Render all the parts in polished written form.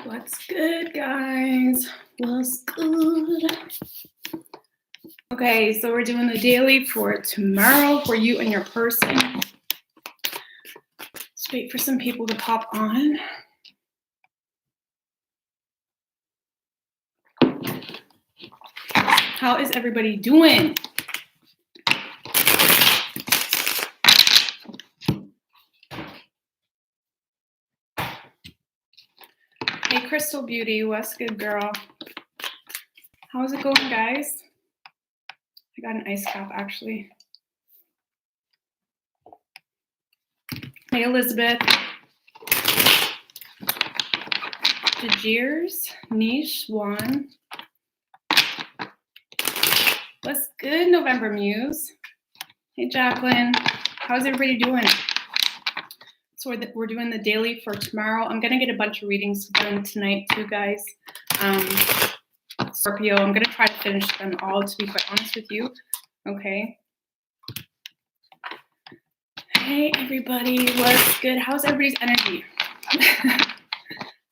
What's good, guys? What's good? Okay, so we're doing the daily for tomorrow for you and your person. Let's wait for some people to pop on. How is everybody doing? Hey, Crystal Beauty, what's good, girl? How's it going, guys? I got an ice cap, actually. Hey, Elizabeth. Jajirs, Niche, Juan. What's good, November Muse? Hey, Jacqueline. How's everybody doing? So we're doing the daily for tomorrow. I'm going to get a bunch of readings done tonight, too, guys. Scorpio, I'm going to try to finish them all, to be quite honest with you. Okay. Hey, everybody. What's good? How's everybody's energy?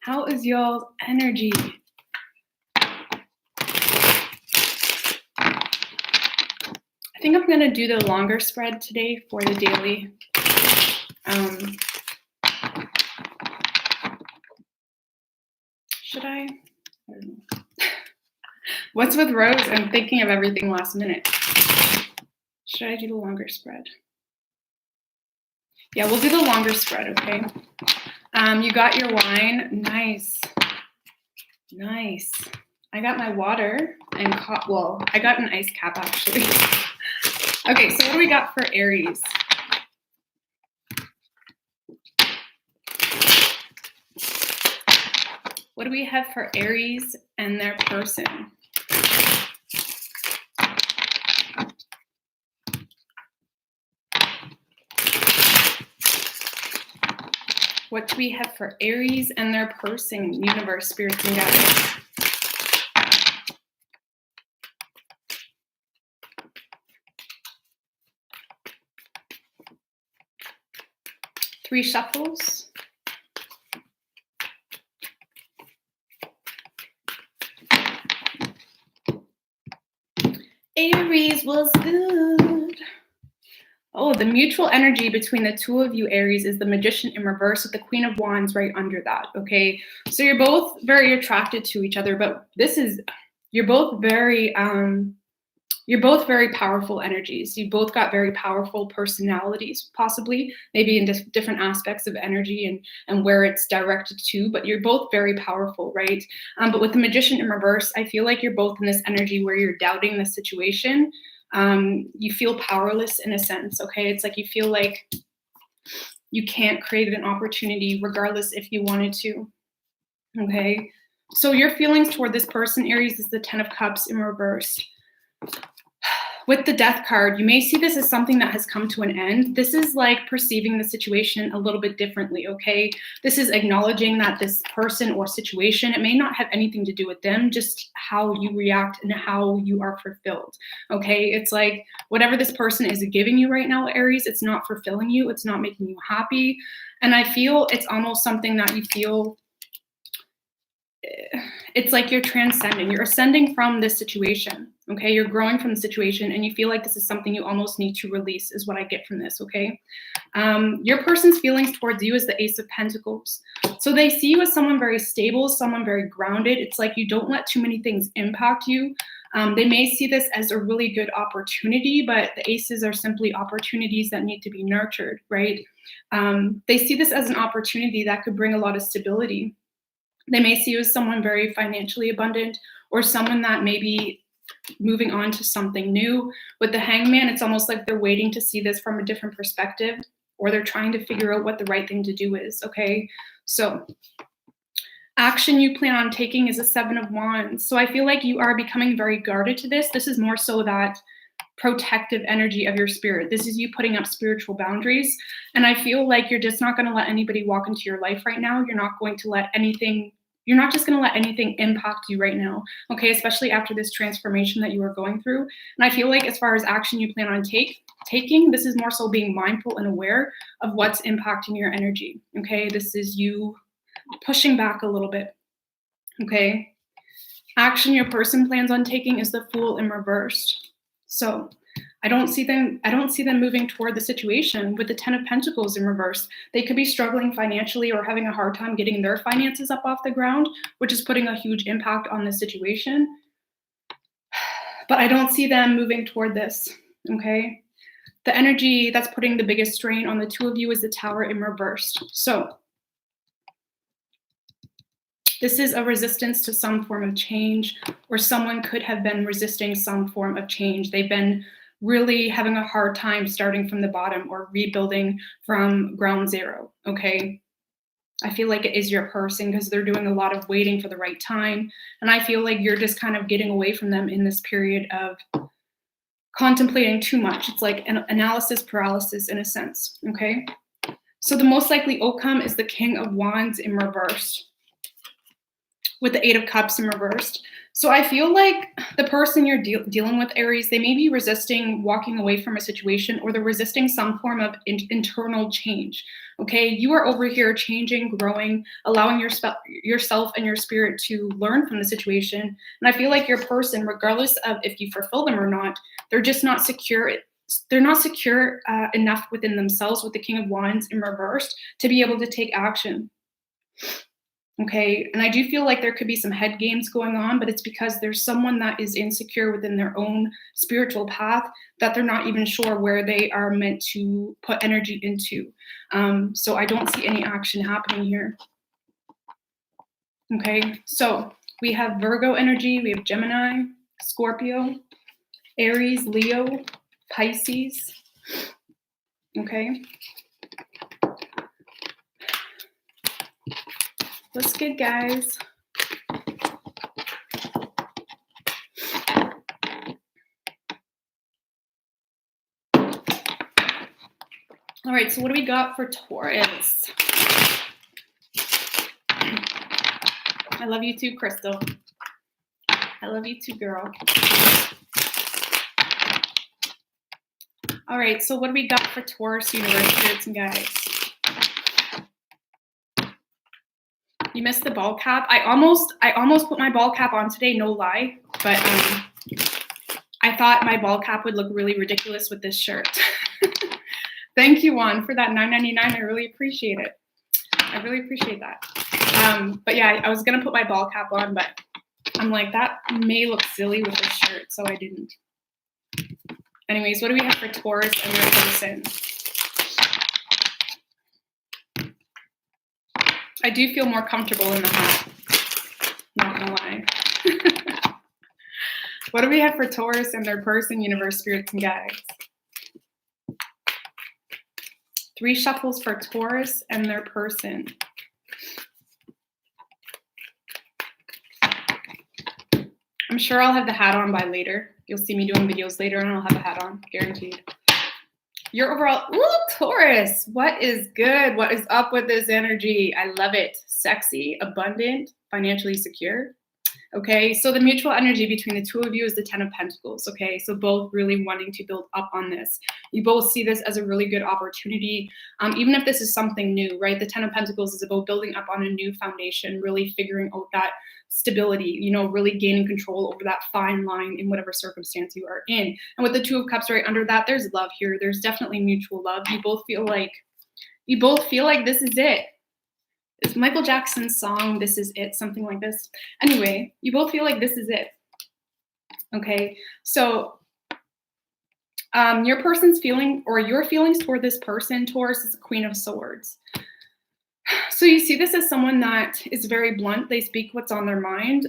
How is y'all's energy? I think I'm going to do the longer spread today for the daily. Should I? I don't know. What's with Rose? I'm thinking of everything last minute. Should I do the longer spread? Yeah, we'll do the longer spread, okay? You got your wine. Nice. Nice. I got my water and I got an ice cap, actually. Okay, so what do we got for Aries? What do we have for Aries and their person? What do we have for Aries and their person, universe, spirits, and guides? Three shuffles. Aries was good. Oh, the mutual energy between the two of you, Aries, is the Magician in reverse with the Queen of Wands right under that, okay? So you're both very attracted to each other, but you're both very powerful energies. You both got very powerful personalities, possibly, maybe in different aspects of energy and where it's directed to, but you're both very powerful, right? But with the Magician in reverse, I feel like you're both in this energy where you're doubting the situation. You feel powerless in a sense, okay? It's like you feel like you can't create an opportunity regardless if you wanted to, okay? So your feelings toward this person, Aries, is the 10 of Cups in reverse. With the Death card, you may see this as something that has come to an end. This is like perceiving the situation a little bit differently, okay? This is acknowledging that this person or situation, it may not have anything to do with them, just how you react and how you are fulfilled, okay? It's like whatever this person is giving you right now, Aries, it's not fulfilling you. It's not making you happy. And I feel it's almost something that you feel it's like you're transcending, you're ascending from this situation, okay? You're growing from the situation and you feel like this is something you almost need to release is what I get from this, okay? Your person's feelings towards you is the Ace of Pentacles. So they see you as someone very stable, someone very grounded. It's like you don't let too many things impact you. They may see this as a really good opportunity, but the aces are simply opportunities that need to be nurtured, right? They see this as an opportunity that could bring a lot of stability. They may see you as someone very financially abundant or someone that may be moving on to something new. With the Hangman, it's almost like they're waiting to see this from a different perspective, or they're trying to figure out what the right thing to do is, okay? So action you plan on taking is a 7 of Wands. So I feel like you are becoming very guarded to this. This is more so that protective energy of your spirit. This is you putting up spiritual boundaries. And I feel like you're just not going to let anybody walk into your life right now. You're not going to let anything, you're not just going to let anything impact you right now. Okay. Especially after this transformation that you are going through. And I feel like as far as action you plan on taking, this is more so being mindful and aware of what's impacting your energy. Okay. This is you pushing back a little bit. Okay. Action your person plans on taking is the Fool in reversed. So I don't see them moving toward the situation with the Ten of Pentacles in reverse. They could be struggling financially or having a hard time getting their finances up off the ground, which is putting a huge impact on the situation. But I don't see them moving toward this, okay? The energy that's putting the biggest strain on the two of you is the Tower in reversed. So this is a resistance to some form of change, or someone could have been resisting some form of change. They've been really having a hard time starting from the bottom or rebuilding from ground zero, okay? I feel like it is your person because they're doing a lot of waiting for the right time. And I feel like you're just kind of getting away from them in this period of contemplating too much. It's like an analysis paralysis in a sense, okay? So the most likely outcome is the King of Wands in reverse, with the Eight of Cups in reversed. So I feel like the person you're dealing with, Aries, they may be resisting walking away from a situation, or they're resisting some form of internal change, okay? You are over here changing, growing, allowing yourself and your spirit to learn from the situation. And I feel like your person, regardless of if you fulfill them or not, they're just not secure. They're not secure enough within themselves with the King of Wands in reversed to be able to take action. Okay, and I do feel like there could be some head games going on, but it's because there's someone that is insecure within their own spiritual path that they're not even sure where they are meant to put energy into. So I don't see any action happening here. Okay, so we have Virgo energy, we have Gemini, Scorpio, Aries, Leo, Pisces. Okay. What's good, guys? All right, so what do we got for Taurus? I love you too, Crystal. I love you too, girl. All right, so what do we got for Taurus, universe, spirits, and guides? You missed the ball cap. I almost put my ball cap on today, no lie, but I thought my ball cap would look really ridiculous with this shirt. Thank you, Juan, for that $9.99. I really appreciate it. I really appreciate that. But yeah, I was gonna put my ball cap on, but I'm like, that may look silly with this shirt, so I didn't. Anyways, what do we have for Taurus and their person? I do feel more comfortable in the hat, not gonna lie. What do we have for Taurus and their person, universe, spirits, and guides? 3 shuffles for Taurus and their person. I'm sure I'll have the hat on by later. You'll see me doing videos later and I'll have a hat on, guaranteed. Your overall, ooh, Taurus, what is good? What is up with this energy? I love it. Sexy, abundant, financially secure. Okay, so the mutual energy between the two of you is the Ten of Pentacles. Okay, so both really wanting to build up on this. You both see this as a really good opportunity, even if this is something new, right? The Ten of Pentacles is about building up on a new foundation, really figuring out that stability, you know, really gaining control over that fine line in whatever circumstance you are in. And with the Two of Cups right under that, there's love here. There's definitely mutual love. You both feel like this is it. It's Michael Jackson's song, This Is It, something like this. Anyway, you both feel like this is it. Okay, so your person's feeling, or your feelings toward this person, Taurus, is a Queen of Swords. So you see this as someone that is very blunt. They speak what's on their mind.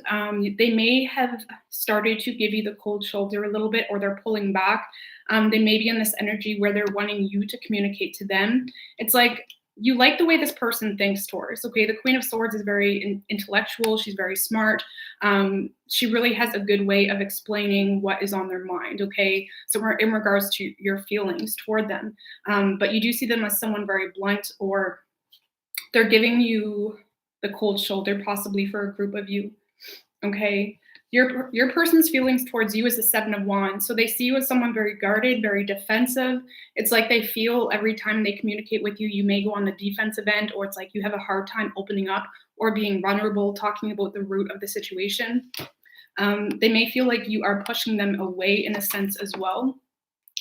They may have started to give you the cold shoulder a little bit, or they're pulling back. They may be in this energy where they're wanting you to communicate to them. It's like you like the way this person thinks, Taurus. Okay, the Queen of Swords is very intellectual. She's very smart. She really has a good way of explaining what is on their mind. Okay, so we're in regards to your feelings toward them. But you do see them as someone very blunt, or they're giving you the cold shoulder, possibly for a group of you. Okay, Your person's feelings towards you is the Seven of Wands. So they see you as someone very guarded, very defensive. It's like they feel every time they communicate with you, you may go on the defensive end, or it's like you have a hard time opening up or being vulnerable, talking about the root of the situation. They may feel like you are pushing them away in a sense as well,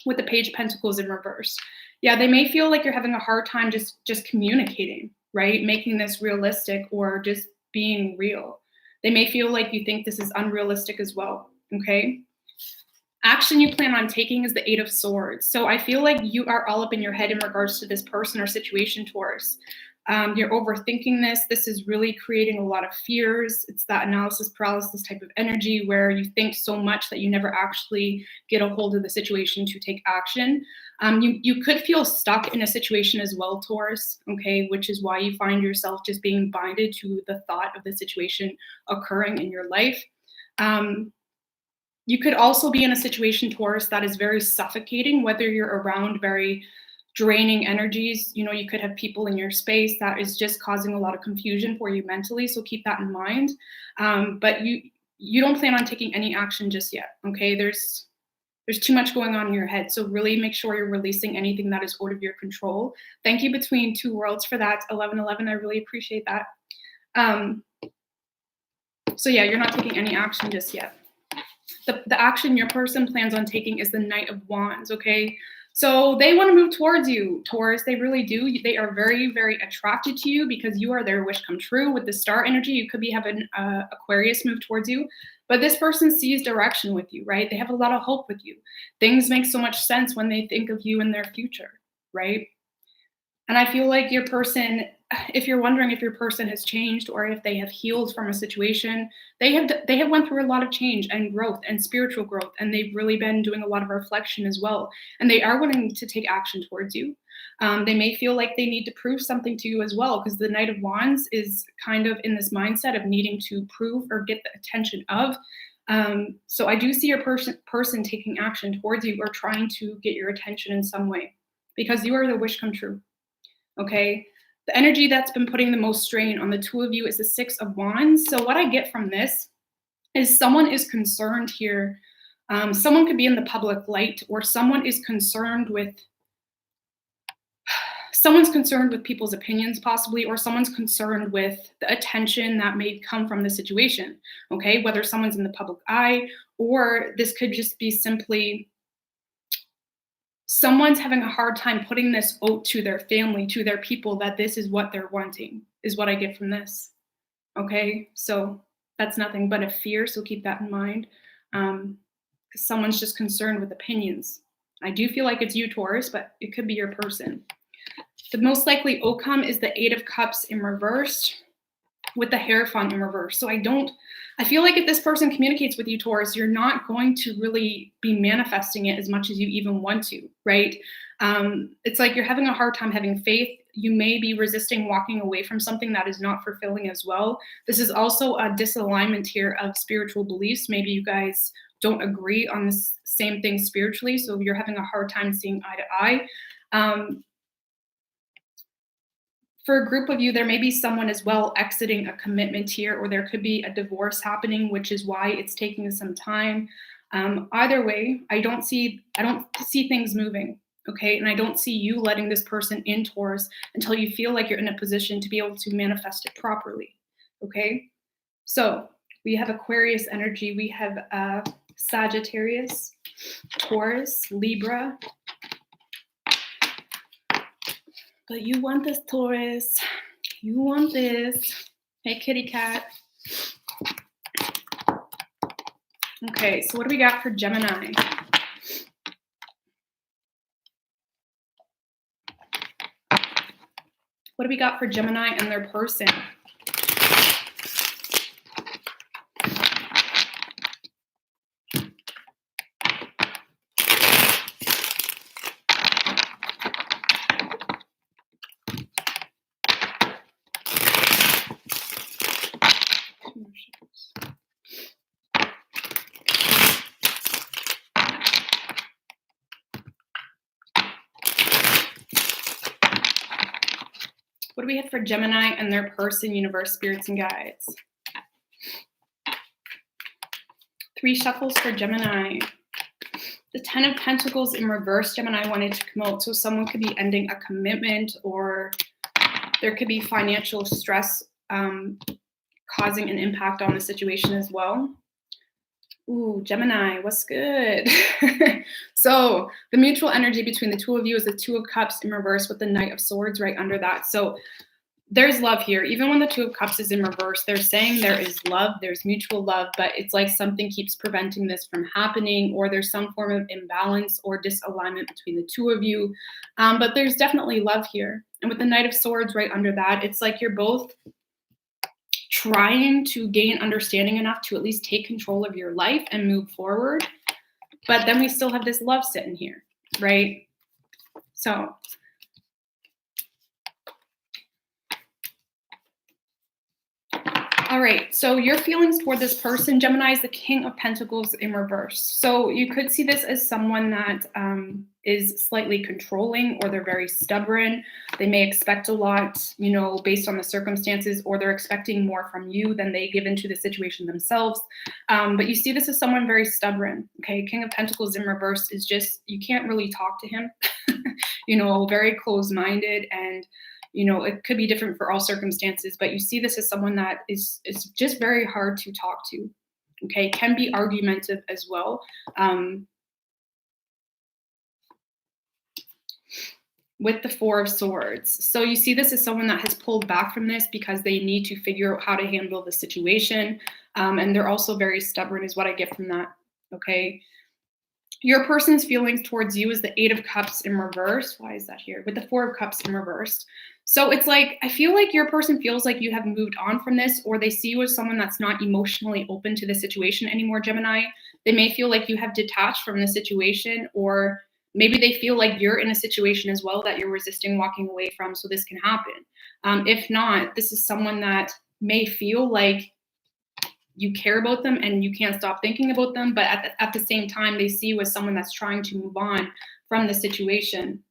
with the Page of Pentacles in reverse. Yeah, they may feel like you're having a hard time just communicating, right? Making this realistic or just being real. They may feel like you think this is unrealistic as well, okay? Action you plan on taking is the Eight of Swords. So I feel like you are all up in your head in regards to this person or situation, Taurus. You're overthinking this. This is really creating a lot of fears. It's that analysis paralysis type of energy where you think so much that you never actually get a hold of the situation to take action. You could feel stuck in a situation as well, Taurus, okay, which is why you find yourself just being binded to the thought of the situation occurring in your life. You could also be in a situation, Taurus, that is very suffocating, whether you're around very draining energies. You know, you could have people in your space that is just causing a lot of confusion for you mentally. So keep that in mind. But you don't plan on taking any action just yet, okay? There's too much going on in your head. So really make sure you're releasing anything that is out of your control. Thank you, Between Two Worlds, for that. 1111, I really appreciate that. So yeah, you're not taking any action just yet. The action your person plans on taking is the Knight of Wands, okay? So they want to move towards you, Taurus. They really do. They are very, very attracted to you because you are their wish come true. With the star energy, you could be having Aquarius move towards you. But this person sees direction with you, right? They have a lot of hope with you. Things make so much sense when they think of you in their future, right? And I feel like your person, if you're wondering if your person has changed or if they have healed from a situation, they have went through a lot of change and growth and spiritual growth, and they've really been doing a lot of reflection as well. And they are willing to take action towards you. They may feel like they need to prove something to you as well, because the Knight of Wands is kind of in this mindset of needing to prove or get the attention of. So I do see your person taking action towards you or trying to get your attention in some way, because you are the wish come true. Okay, the energy that's been putting the most strain on the two of you is the Six of Wands. So what I get from this is someone is concerned here. Someone could be in the public light, or someone's concerned with people's opinions possibly, or someone's concerned with the attention that may come from the situation. Okay, whether someone's in the public eye, or this could just be simply someone's having a hard time putting this out to their family, to their people, that this is what they're wanting, is what I get from this. Okay, so that's nothing but a fear, so keep that in mind. Someone's just concerned with opinions. I do feel like it's you, Taurus, but it could be your person. The most likely outcome is the Eight of Cups in reverse with the Hierophant in reverse. So I feel like if this person communicates with you, Taurus, you're not going to really be manifesting it as much as you even want to, right? It's like you're having a hard time having faith. You may be resisting walking away from something that is not fulfilling as well. This is also a disalignment here of spiritual beliefs. Maybe you guys don't agree on the same thing spiritually, so you're having a hard time seeing eye to eye. For a group of you, there may be someone as well exiting a commitment here, or there could be a divorce happening, which is why it's taking some time. Either way, I don't see things moving, okay? And I don't see you letting this person in, Taurus, until you feel like you're in a position to be able to manifest it properly, okay? So we have Aquarius energy. We have Sagittarius, Taurus, Libra. But you want this, Taurus. You want this. Hey, kitty cat. Okay, so what do we got for Gemini? What do we got for Gemini and their person? What do we have for Gemini and their person, universe, spirits, and guides? 3 shuffles for Gemini. The 10 of Pentacles in reverse, Gemini wanted to come out. So someone could be ending a commitment, or there could be financial stress causing an impact on the situation as well. Ooh, Gemini, what's good? So the mutual energy between the two of you is the 2 of Cups in reverse with the Knight of Swords right under that. So there's love here. Even when the 2 of Cups is in reverse, they're saying there is love, there's mutual love, but it's like something keeps preventing this from happening, or there's some form of imbalance or disalignment between the two of you. But there's definitely love here. And with the Knight of Swords right under that, it's like you're both trying to gain understanding enough to at least take control of your life and move forward. But then we still have this love sitting here, right? So all right, so your feelings toward this person, Gemini, is the King of Pentacles in reverse. So you could see this as someone that is slightly controlling, or they're very stubborn. They may expect a lot, you know, based on the circumstances, or they're expecting more from you than they give into the situation themselves. But you see this as someone very stubborn, okay? King of Pentacles in reverse is just, you can't really talk to him, you know, very closed-minded, and you know, it could be different for all circumstances, but you see this as someone that is just very hard to talk to, okay? Can be argumentative as well. With the 4 of Swords. So you see this as someone that has pulled back from this because they need to figure out how to handle the situation. And they're also very stubborn is what I get from that, okay? Your person's feelings towards you is the 8 of Cups in reverse. Why is that here? With the 4 of Cups in reverse. So it's like, I feel like your person feels like you have moved on from this, or they see you as someone that's not emotionally open to the situation anymore, Gemini. They may feel like you have detached from the situation, or maybe they feel like you're in a situation as well that you're resisting walking away from, so this can happen. If not, this is someone that may feel like you care about them and you can't stop thinking about them, but at the same time, they see you as someone that's trying to move on from the situation.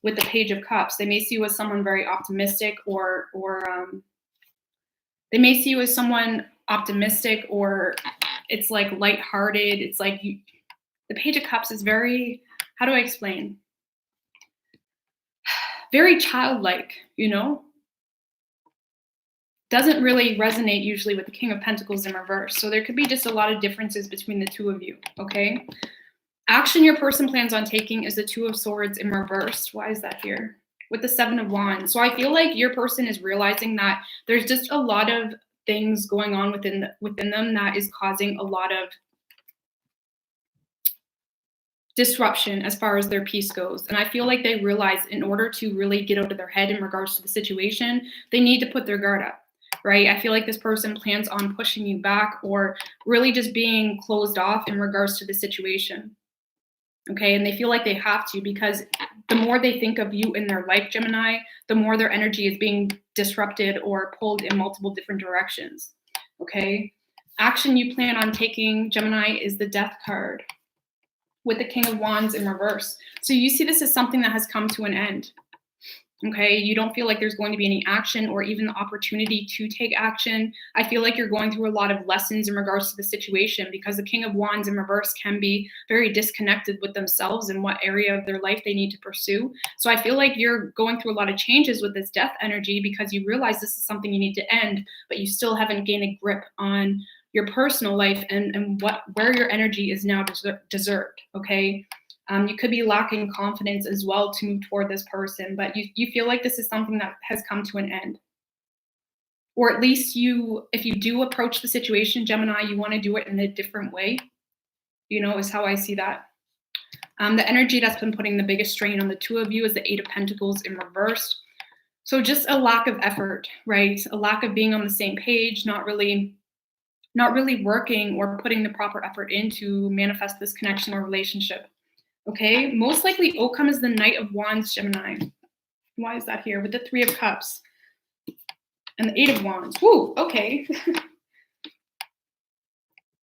With the Page of Cups, they may see you as someone very optimistic, or they may see you as someone optimistic, or it's like lighthearted. It's like you, the Page of Cups is very, how do I explain? Very childlike, you know? Doesn't really resonate usually with the King of Pentacles in reverse. So there could be just a lot of differences between the two of you, okay? Action your person plans on taking is the 2 of Swords in reverse. Why is that here? With the 7 of Wands. So I feel like your person is realizing that there's just a lot of things going on within them that is causing a lot of disruption as far as their peace goes. And I feel like they realize in order to really get out of their head in regards to the situation, they need to put their guard up. Right? I feel like this person plans on pushing you back, or really just being closed off in regards to the situation. Okay, and they feel like they have to, because the more they think of you in their life, Gemini, the more their energy is being disrupted or pulled in multiple different directions. Okay, action you plan on taking, Gemini, is the Death card with the King of Wands in reverse. So you see this as something that has come to an end. Okay, you don't feel like there's going to be any action or even the opportunity to take action. I feel like you're going through a lot of lessons in regards to the situation, because the King of Wands in reverse can be very disconnected with themselves and what area of their life they need to pursue. So I feel like you're going through a lot of changes with this Death energy, because you realize this is something you need to end, but you still haven't gained a grip on your personal life and where your energy is now deserved, okay? You could be lacking confidence as well to move toward this person, but you feel like this is something that has come to an end. Or at least if you do approach the situation, Gemini, you want to do it in a different way, you know, is how I see that. The energy that's been putting the biggest strain on the two of you is the 8 of Pentacles in reverse. So just a lack of effort, right? A lack of being on the same page, not really working or putting the proper effort in to manifest this connection or relationship. Okay, most likely outcome is the Knight of Wands, Gemini. Why is that here? With the 3 of Cups and the 8 of Wands. Woo, okay.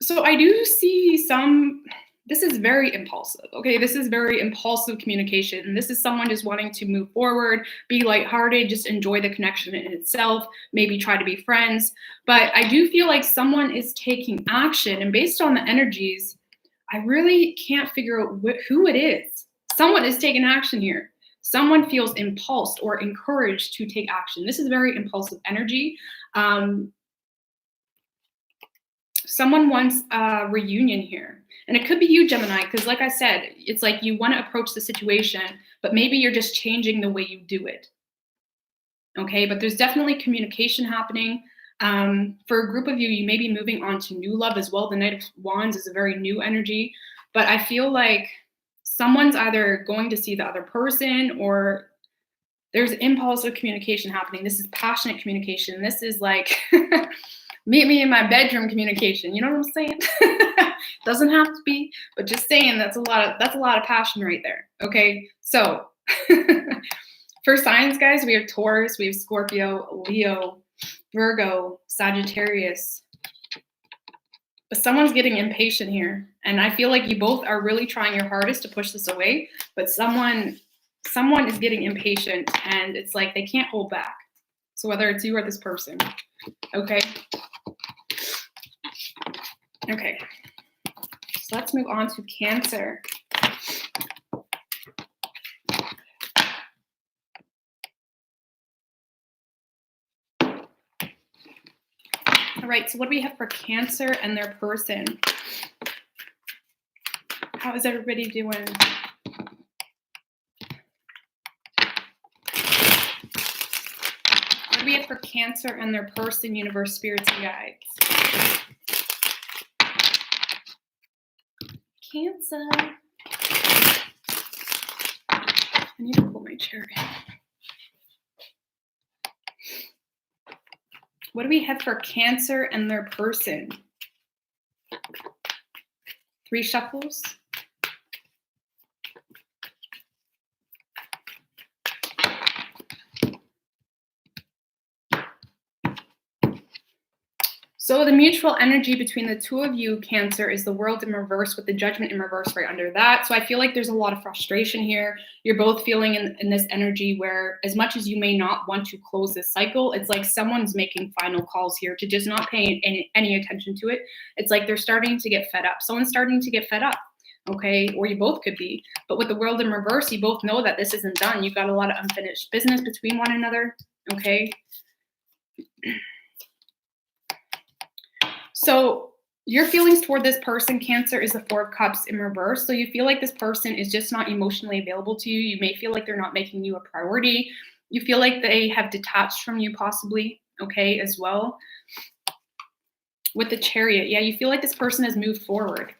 So I do see this is very impulsive. Okay, this is very impulsive communication. And this is someone just wanting to move forward, be lighthearted, just enjoy the connection in itself, maybe try to be friends. But I do feel like someone is taking action, and based on the energies, I really can't figure out who it is. Someone is taking action here. Someone feels impulsed or encouraged to take action. This is very impulsive energy. Someone wants a reunion here. And it could be you, Gemini, because like I said, it's like you want to approach the situation, but maybe you're just changing the way you do it. Okay, but there's definitely communication happening. For a group of you, you may be moving on to new love as well. The Knight of Wands is a very new energy, but I feel like someone's either going to see the other person, or there's impulsive communication happening. This is passionate communication. This is like meet me in my bedroom communication. You know what I'm saying? Doesn't have to be, but just saying that's a lot of passion right there. Okay, so for signs, guys, we have Taurus, we have Scorpio, Leo, Virgo, Sagittarius. But someone's getting impatient here, and I feel like you both are really trying your hardest to push this away, but someone is getting impatient, and it's like they can't hold back. So whether it's you or this person, okay? Okay, so let's move on to Cancer. All right, so what do we have for Cancer and their person? How is everybody doing? What do we have for Cancer and their person, universe, spirits, and guides? Cancer. I need to pull my chair in. What do we have for Cancer and their person? 3 shuffles. So the mutual energy between the two of you, Cancer, is the World in reverse with the Judgment in reverse right under that. So I feel like there's a lot of frustration here. You're both feeling in this energy where, as much as you may not want to close this cycle, it's like someone's making final calls here to just not pay any attention to it. It's like they're starting to get fed up. Someone's starting to get fed up, okay? Or you both could be. But with the World in reverse, you both know that this isn't done. You've got a lot of unfinished business between one another, okay? So your feelings toward this person, Cancer, is the 4 of Cups in reverse. So you feel like this person is just not emotionally available to you. You may feel like they're not making you a priority. You feel like they have detached from you possibly, okay, as well. With the Chariot, yeah, you feel like this person has moved forward.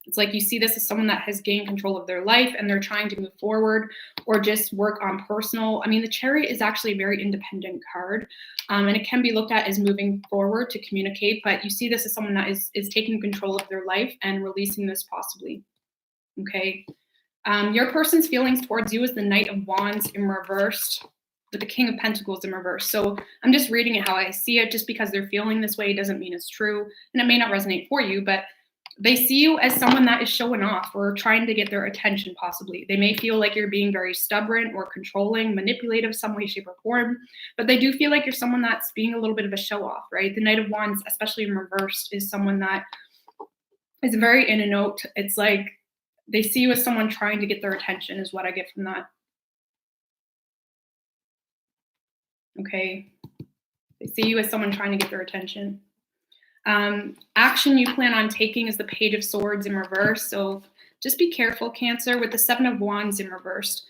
It's like you see this as someone that has gained control of their life and they're trying to move forward or just work on personal. I mean, the Chariot is actually a very independent card, and it can be looked at as moving forward to communicate, but you see this as someone that is taking control of their life and releasing this possibly, okay? Your person's feelings towards you is the Knight of Wands in reverse with the King of Pentacles in reverse. So I'm just reading it how I see it. Just because they're feeling this way doesn't mean it's true, and it may not resonate for you, but they see you as someone that is showing off or trying to get their attention possibly. They may feel like you're being very stubborn or controlling, manipulative, some way, shape, or form, but they do feel like you're someone that's being a little bit of a show off, right? The Knight of Wands, especially in reversed, is someone that is very in and out. It's like they see you as someone trying to get their attention is what I get from that. Okay. They see you as someone trying to get their attention. Action you plan on taking is the Page of Swords in reverse. So just be careful, Cancer, with the 7 of Wands in reverse.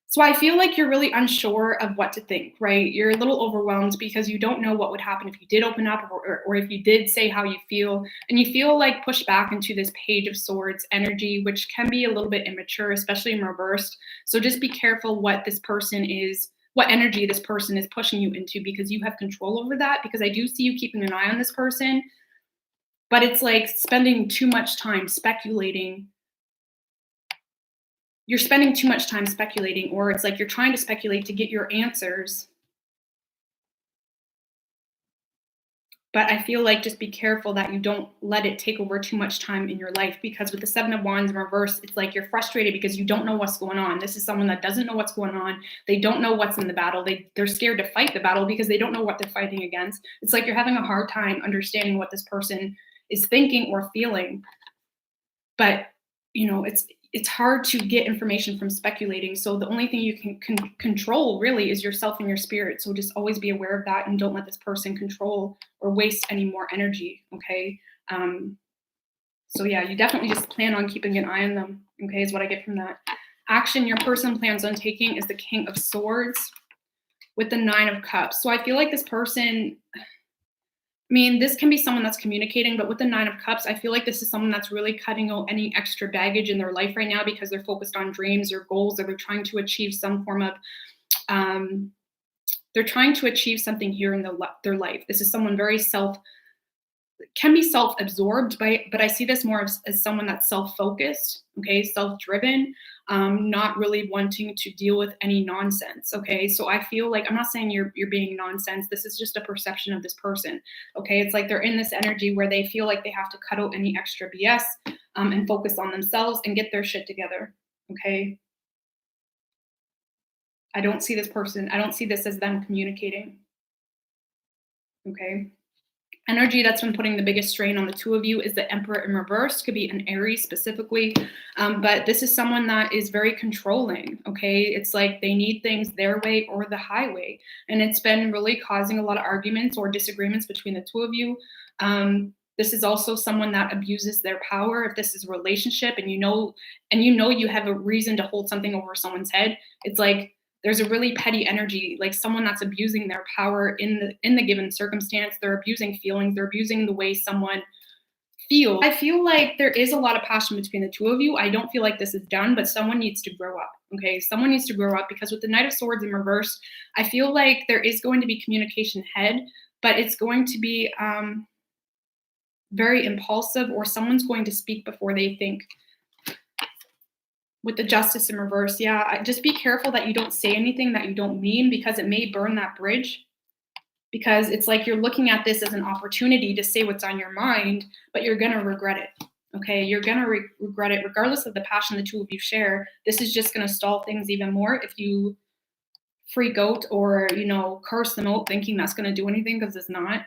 So I feel like you're really unsure of what to think, right? You're a little overwhelmed because you don't know what would happen if you did open up or if you did say how you feel. And you feel like pushed back into this Page of Swords energy, which can be a little bit immature, especially in reversed. So just be careful what this person is, what energy this person is pushing you into, because you have control over that. Because I do see you keeping an eye on this person, but it's like spending too much time speculating. You're spending too much time speculating, or it's like you're trying to speculate to get your answers. But I feel like just be careful that you don't let it take over too much time in your life, because with the Seven of Wands in reverse, it's like you're frustrated because you don't know what's going on. This is someone that doesn't know what's going on. They don't know what's in the battle. They're scared to fight the battle because they don't know what they're fighting against. It's like you're having a hard time understanding what this person is thinking or feeling. But, it's hard to get information from speculating. So the only thing you can control really is yourself and your spirit. So just always be aware of that and don't let this person control or waste any more energy. Okay. So yeah, you definitely just plan on keeping an eye on them. Okay, is what I get from that. Action your person plans on taking is the King of Swords with the Nine of Cups. So I feel like this person, this can be someone that's communicating, but with the Nine of Cups, I feel like this is someone that's really cutting out any extra baggage in their life right now because they're focused on dreams or goals, or they're trying to achieve some form of, they're trying to achieve something here in their life. This is someone very can be self-absorbed, but I see this more as someone that's self-focused, okay, self-driven, not really wanting to deal with any nonsense, okay? So I feel like, I'm not saying you're being nonsense. This is just a perception of this person, okay? It's like they're in this energy where they feel like they have to cut out any extra BS and focus on themselves and get their shit together, okay? I don't see this as them communicating, okay? Energy that's been putting the biggest strain on the two of you is the Emperor in reverse. Could be an Aries specifically, but this is someone that is very controlling, okay? It's like they need things their way or the highway, and it's been really causing a lot of arguments or disagreements between the two of you. This is also someone that abuses their power. If this is a relationship and you know you have a reason to hold something over someone's head, it's like there's a really petty energy, like someone that's abusing their power in the given circumstance. They're abusing feelings. They're abusing the way someone feels. I feel like there is a lot of passion between the two of you. I don't feel like this is done, but someone needs to grow up, okay? Someone needs to grow up, because with the Knight of Swords in reverse, I feel like there is going to be communication ahead, but it's going to be very impulsive, or someone's going to speak before they think. With the Justice in reverse, yeah, just be careful that you don't say anything that you don't mean, because it may burn that bridge. Because it's like you're looking at this as an opportunity to say what's on your mind, but you're going to regret it, okay? You're going to regret it regardless of the passion the two of you share. This is just going to stall things even more if you freak out or, curse them out thinking that's going to do anything, because it's not.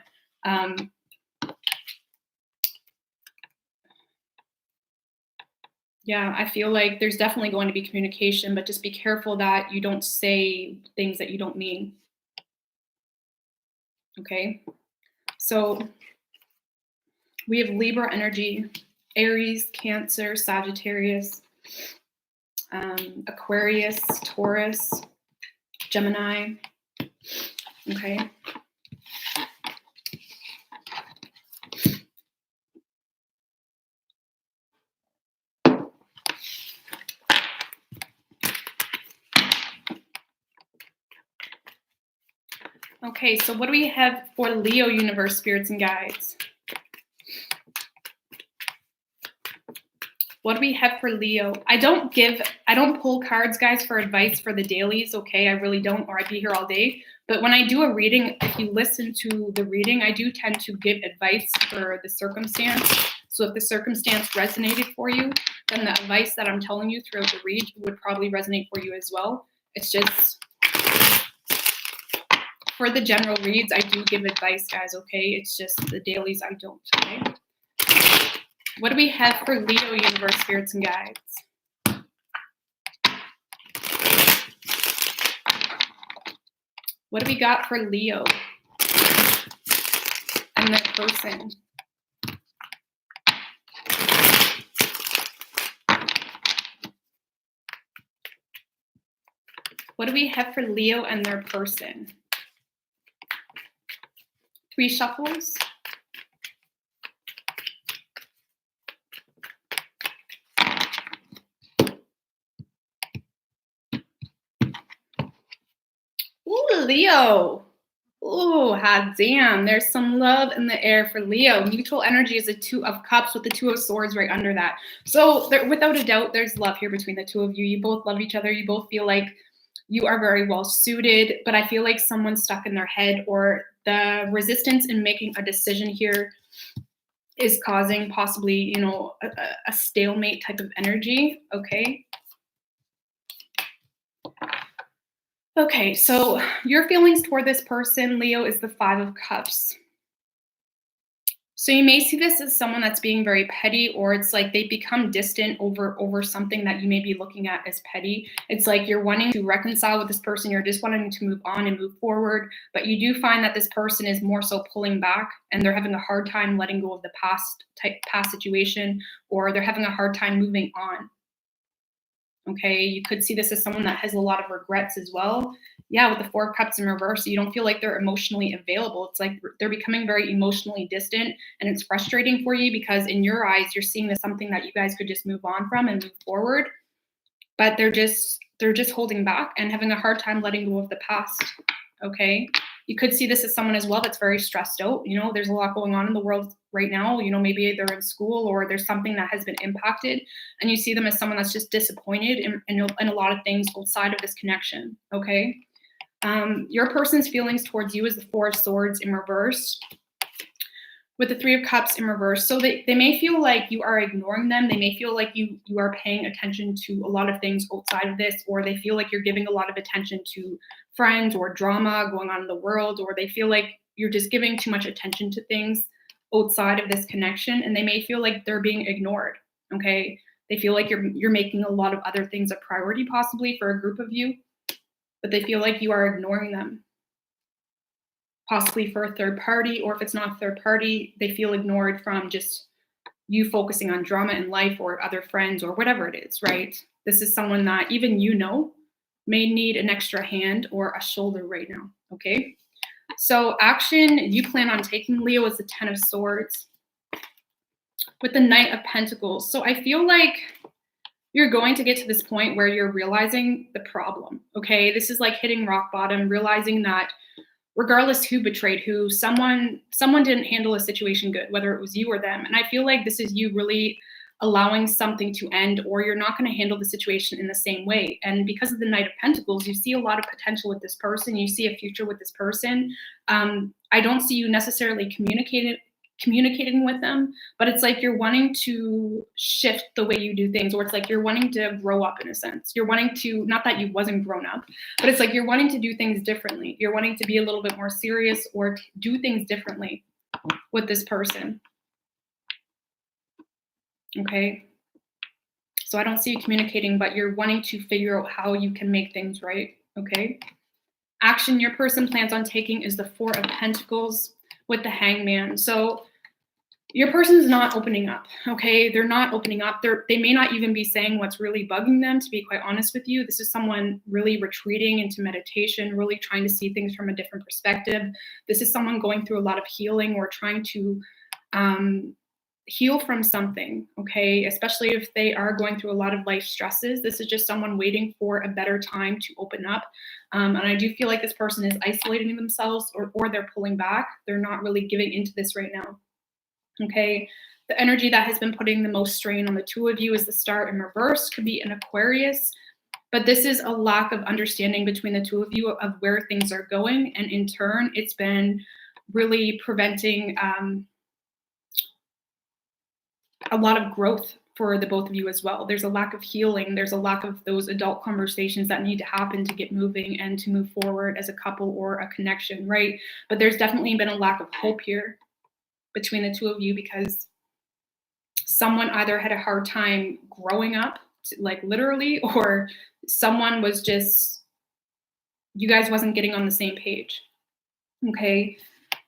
Yeah, I feel like there's definitely going to be communication, but just be careful that you don't say things that you don't mean. Okay? So we have Libra energy, Aries, Cancer, Sagittarius, Aquarius, Taurus, Gemini. Okay? Okay, so what do we have for Leo universe, spirits, and guides? What do we have for Leo? I don't pull cards, guys, for advice for the dailies, okay? I really don't, or I'd be here all day. But when I do a reading, if you listen to the reading, I do tend to give advice for the circumstance. So if the circumstance resonated for you, then the advice that I'm telling you throughout the read would probably resonate for you as well. It's just, for the general reads, I do give advice, guys, okay? It's just the dailies I don't, okay? What do we have for Leo universe, spirits, and guides? What do we got for Leo and their person? What do we have for Leo and their person? 3 shuffles. Ooh, Leo. Ooh, hot damn. There's some love in the air for Leo. Mutual energy is a 2 of cups with the 2 of swords right under that. So without a doubt, there's love here between the two of you. You both love each other. You both feel like you are very well suited, but I feel like someone's stuck in their head, or the resistance in making a decision here is causing possibly, you know, a stalemate type of energy, okay? Okay, so your feelings toward this person, Leo, is the Five of Cups. So you may see this as someone that's being very petty, or it's like they become distant over something that you may be looking at as petty. It's like you're wanting to reconcile with this person, you're just wanting to move on and move forward, but you do find that this person is more so pulling back and they're having a hard time letting go of the past situation, or they're having a hard time moving on. Okay, you could see this as someone that has a lot of regrets as well. Yeah, with the Four of Cups in reverse, you don't feel like they're emotionally available. It's like they're becoming very emotionally distant, and it's frustrating for you because in your eyes, you're seeing this something that you guys could just move on from and move forward, but they're just holding back and having a hard time letting go of the past. Okay, you could see this as someone as well that's very stressed out. You know, there's a lot going on in the world right now. You know, maybe they're in school or there's something that has been impacted, and you see them as someone that's just disappointed in a lot of things outside of this connection. Okay, your person's feelings towards you is the Four of Swords in reverse with the Three of Cups in reverse. So they may feel like you are ignoring them. They may feel like you are paying attention to a lot of things outside of this, or they feel like you're giving a lot of attention to friends or drama going on in the world, or they feel like you're just giving too much attention to things outside of this connection, and they may feel like they're being ignored. Okay, they feel like you're making a lot of other things a priority possibly for a group of you, but they feel like you are ignoring them, possibly for a third party, or if it's not a third party, they feel ignored from just you focusing on drama in life or other friends or whatever it is, right? This is someone that even you know may need an extra hand or a shoulder right now, okay? So action you plan on taking, Leo, is the Ten of Swords with the Knight of Pentacles. So I feel like you're going to get to this point where you're realizing the problem, okay? This is like hitting rock bottom, realizing that regardless who betrayed who, someone didn't handle a situation good, whether it was you or them. And I feel like this is you really allowing something to end, or you're not going to handle the situation in the same way. And because of the Knight of Pentacles, you see a lot of potential with this person. You see a future with this person. I don't see you necessarily communicating with them, but it's like you're wanting to shift the way you do things, or it's like you're wanting to grow up in a sense. You're wanting to, not that you wasn't grown up, but it's like you're wanting to do things differently. You're wanting to be a little bit more serious or do things differently with this person. Okay. So I don't see you communicating, but you're wanting to figure out how you can make things right. Okay. Action your person plans on taking is the Four of Pentacles with the Hangman. So your person's not opening up, okay? They're not opening up. They may not even be saying what's really bugging them, to be quite honest with you. This is someone really retreating into meditation, really trying to see things from a different perspective. This is someone going through a lot of healing or trying to heal from something, okay? Especially if they are going through a lot of life stresses. This is just someone waiting for a better time to open up. And I do feel like this person is isolating themselves, or they're pulling back. They're not really giving into this right now, okay? The energy that has been putting the most strain on the two of you is the Star in reverse, could be an Aquarius, but this is a lack of understanding between the two of you of where things are going. And in turn, it's been really preventing a lot of growth for the both of you as well. There's a lack of healing. There's a lack of those adult conversations that need to happen to get moving and to move forward as a couple or a connection, right? But there's definitely been a lack of hope here between the two of you, because someone either had a hard time growing up, like literally, or someone was just, you guys wasn't getting on the same page, okay?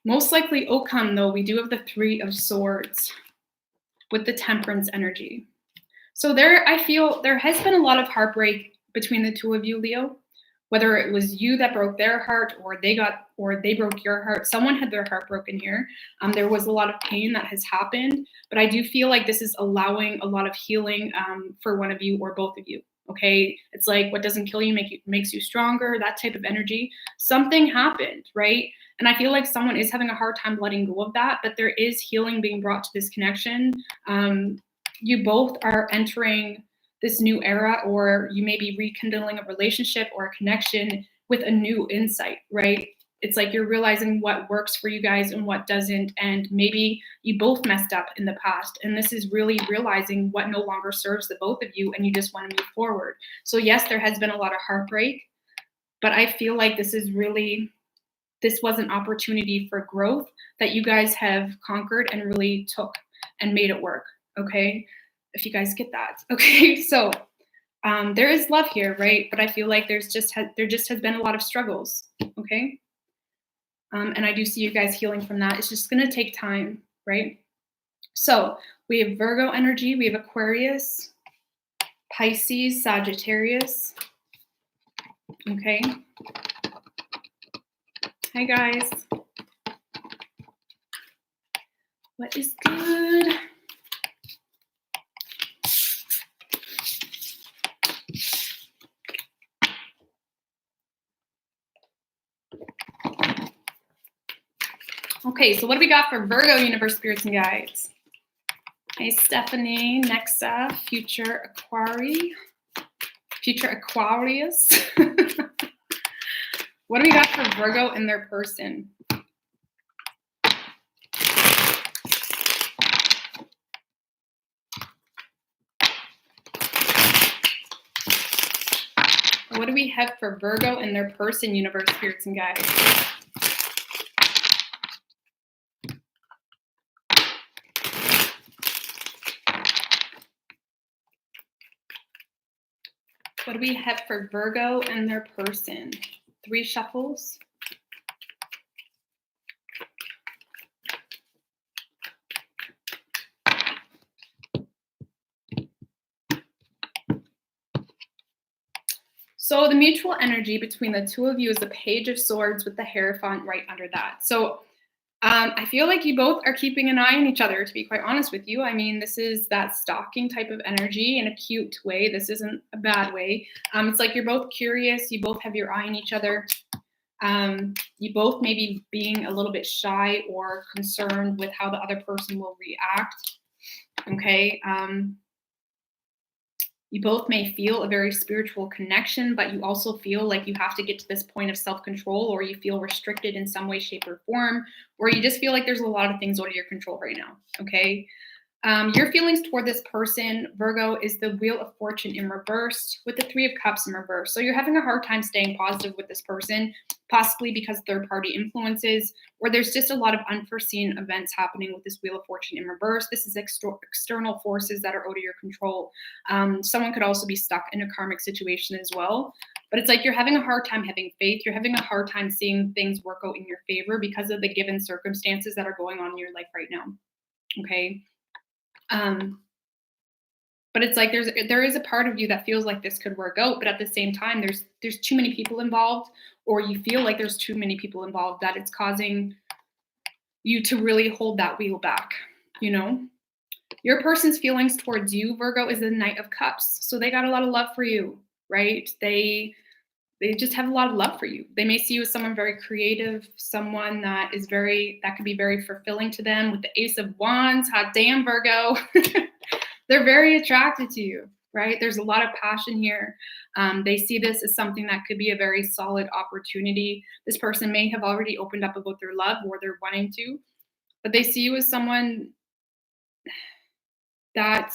Most likely outcome, though, we do have the Three of Swords with the Temperance energy. So I feel there has been a lot of heartbreak between the two of you, Leo. Whether it was you that broke their heart, or they broke your heart, someone had their heart broken here. There was a lot of pain that has happened, but I do feel like this is allowing a lot of healing for one of you or both of you. Okay, it's like what doesn't kill you makes you stronger. That type of energy. Something happened, right? And I feel like someone is having a hard time letting go of that, but there is healing being brought to this connection. You both are entering this new era, or you may be rekindling a relationship or a connection with a new insight, right? It's like you're realizing what works for you guys and what doesn't. And maybe you both messed up in the past. And this is really realizing what no longer serves the both of you and you just want to move forward. So, yes, there has been a lot of heartbreak, but I feel like this was an opportunity for growth that you guys have conquered and really took and made it work. Okay. If you guys get that. Okay. So, there is love here, right? But I feel like there just has been a lot of struggles. Okay. And I do see you guys healing from that. It's just going to take time, right? So we have Virgo energy, we have Aquarius, Pisces, Sagittarius. Okay. Hi, guys. What is good? Okay, so what do we got for Virgo universe, spirits, and guides? Hey, Stephanie, Nexa, future Aquarius. What do we got for Virgo and their person? What do we have for Virgo and their person, universe, spirits, and guides? What do we have for Virgo and their person? 3 shuffles. So the mutual energy between the two of you is the Page of Swords with the Hierophant right under that. So I feel like you both are keeping an eye on each other, to be quite honest with you. I mean, this is that stalking type of energy in a cute way. This isn't a bad way. It's like you're both curious. You both have your eye on each other. You both may be being a little bit shy or concerned with how the other person will react. Okay. You both may feel a very spiritual connection, but you also feel like you have to get to this point of self-control, or you feel restricted in some way, shape, or form, or you just feel like there's a lot of things out of your control right now. Okay. Your feelings toward this person, Virgo, is the Wheel of Fortune in reverse with the 3 of Cups in reverse. So you're having a hard time staying positive with this person, possibly because third-party influences, or there's just a lot of unforeseen events happening with this Wheel of Fortune in reverse. This is external forces that are out of your control. Someone could also be stuck in a karmic situation as well. But it's like you're having a hard time having faith. You're having a hard time seeing things work out in your favor because of the given circumstances that are going on in your life right now. Okay. But it's like there is a part of you that feels like this could work out, but at the same time, there's too many people involved, or you feel like there's too many people involved that it's causing you to really hold that wheel back. You know, your person's feelings towards you, Virgo, is the Knight of Cups, so they got a lot of love for you, right? They just have a lot of love for you. They may see you as someone very creative, someone that could be very fulfilling to them. With the Ace of Wands, hot damn, Virgo. They're very attracted to you, right? There's a lot of passion here. They see this as something that could be a very solid opportunity. This person may have already opened up about their love, or they're wanting to, but they see you as someone that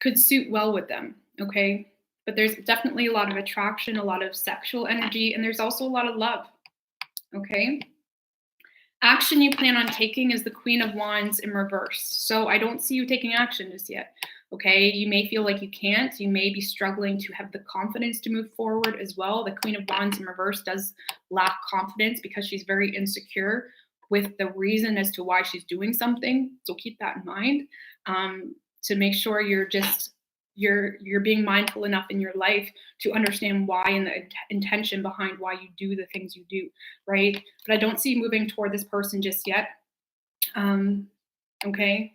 could suit well with them, okay? But there's definitely a lot of attraction, a lot of sexual energy, and there's also a lot of love, okay? Action you plan on taking is the Queen of Wands in reverse. So I don't see you taking action just yet, okay? You may feel like you can't. You may be struggling to have the confidence to move forward as well. The Queen of Wands in reverse does lack confidence because she's very insecure with the reason as to why she's doing something. So keep that in mind, to make sure you're being mindful enough in your life to understand why and the intention behind why you do the things you do, right? But I don't see moving toward this person just yet. Okay.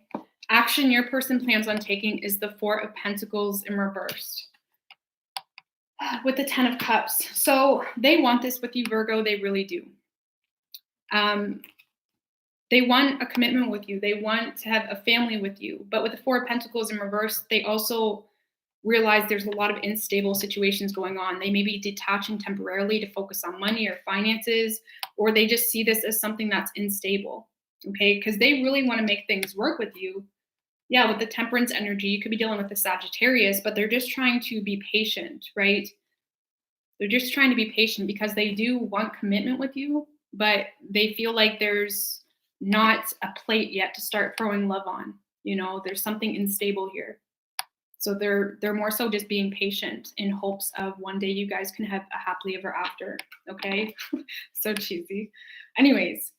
Action your person plans on taking is the 4 of Pentacles in reverse with the 10 of Cups. So they want this with you, Virgo. They really do. They want a commitment with you. They want to have a family with you. But with the 4 of Pentacles in reverse, they also realize there's a lot of unstable situations going on. They may be detaching temporarily to focus on money or finances, or they just see this as something that's unstable, okay? Because they really want to make things work with you. Yeah, with the Temperance energy, you could be dealing with the Sagittarius, but they're just trying to be patient, right? They're just trying to be patient because they do want commitment with you, but they feel like there's not a plate yet to start throwing love on. You know, there's something unstable here. So they're more so just being patient in hopes of one day you guys can have a happily ever after. Okay. So cheesy. Anyways,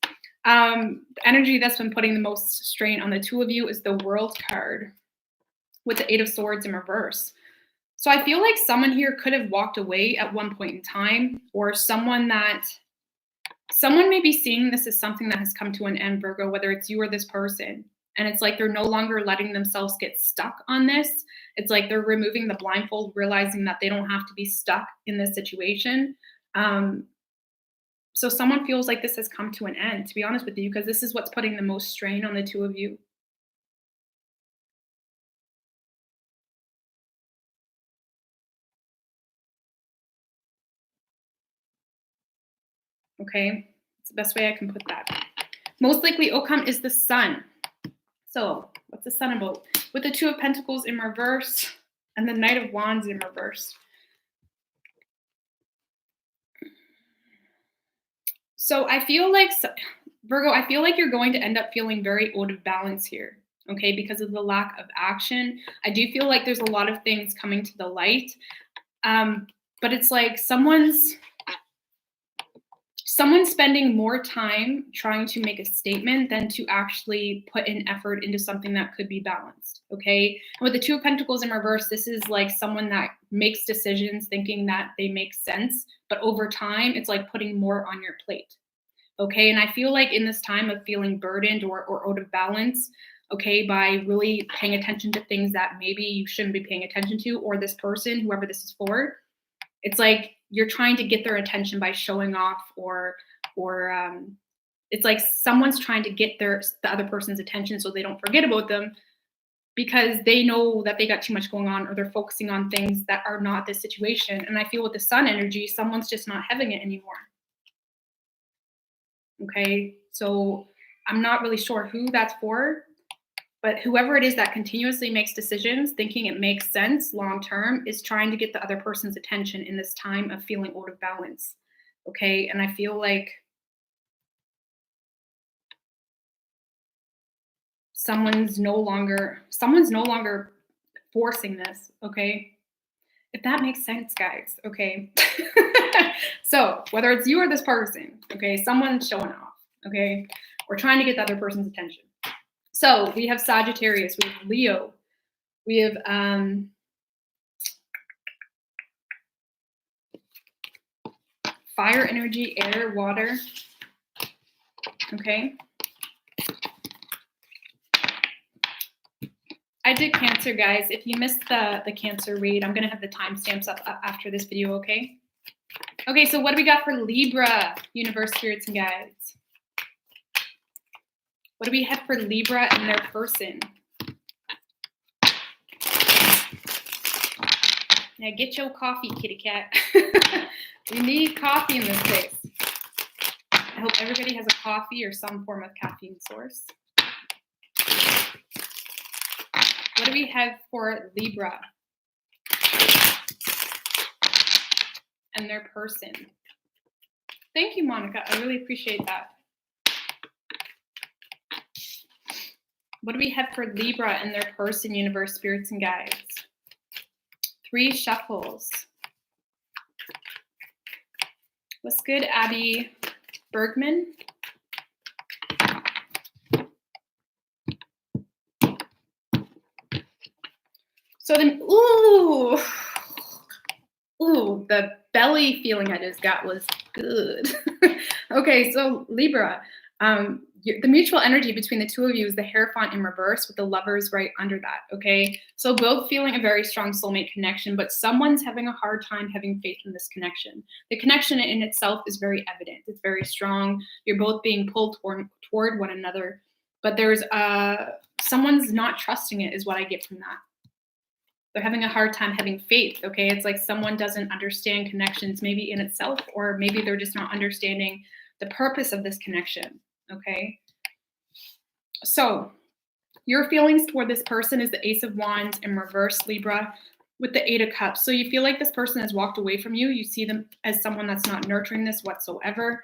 the energy that's been putting the most strain on the two of you is the World card with the Eight of Swords in reverse. So I feel like someone here could have walked away at one point in time, or someone may be seeing this as something that has come to an end, Virgo, whether it's you or this person. And it's like they're no longer letting themselves get stuck on this. It's like they're removing the blindfold, realizing that they don't have to be stuck in this situation. So someone feels like this has come to an end, to be honest with you, because this is what's putting the most strain on the two of you. Okay, it's the best way I can put that. Most likely outcome is the Sun. So what's the Sun about? With the Two of Pentacles in reverse and the Knight of Wands in reverse. So I feel like, Virgo, I feel like you're going to end up feeling very out of balance here, okay, because of the lack of action. I do feel like there's a lot of things coming to the light, but it's like someone's spending more time trying to make a statement than to actually put in effort into something that could be balanced, okay? And with the Two of Pentacles in reverse, this is like someone that makes decisions thinking that they make sense, but over time, it's like putting more on your plate, okay? And I feel like in this time of feeling burdened or out of balance, okay, by really paying attention to things that maybe you shouldn't be paying attention to, or this person, whoever this is for, it's like you're trying to get their attention by showing off, or it's like someone's trying to get the other person's attention so they don't forget about them, because they know that they got too much going on, or they're focusing on things that are not this situation. And I feel with the Sun energy, someone's just not having it anymore. Okay, so I'm not really sure who that's for, but whoever it is that continuously makes decisions thinking it makes sense long term is trying to get the other person's attention in this time of feeling out of balance. Okay, and I feel like someone's no longer forcing this, okay? If that makes sense, guys, okay? So whether it's you or this person, okay, someone's showing off, okay? We're trying to get the other person's attention. So we have Sagittarius, we have Leo, we have fire energy, air, water, okay? I did Cancer, guys. If you missed the Cancer read, I'm going to have the timestamps up after this video, okay? Okay, so what do we got for Libra, universe, spirits, and guides? What do we have for Libra and their person? Now get your coffee, kitty cat. We need coffee in this place. I hope everybody has a coffee or some form of caffeine source. What do we have for Libra and their person? Thank you, Monica. I really appreciate that. What do we have for Libra and their person, universe, spirits, and guides? 3 shuffles. What's good, Abby Bergman? So then, ooh, the belly feeling I just got was good. Okay, so Libra, the mutual energy between the two of you is the Hierophant in reverse with the Lovers right under that, okay? So both feeling a very strong soulmate connection, but someone's having a hard time having faith in this connection. The connection in itself is very evident. It's very strong. You're both being pulled toward one another, but there's someone's not trusting it is what I get from that. They're having a hard time having faith, okay? It's like someone doesn't understand connections maybe in itself, or maybe they're just not understanding the purpose of this connection, okay? So your feelings toward this person is the Ace of Wands in reverse, Libra, with the Eight of Cups. So you feel like this person has walked away from you. You see them as someone that's not nurturing this whatsoever.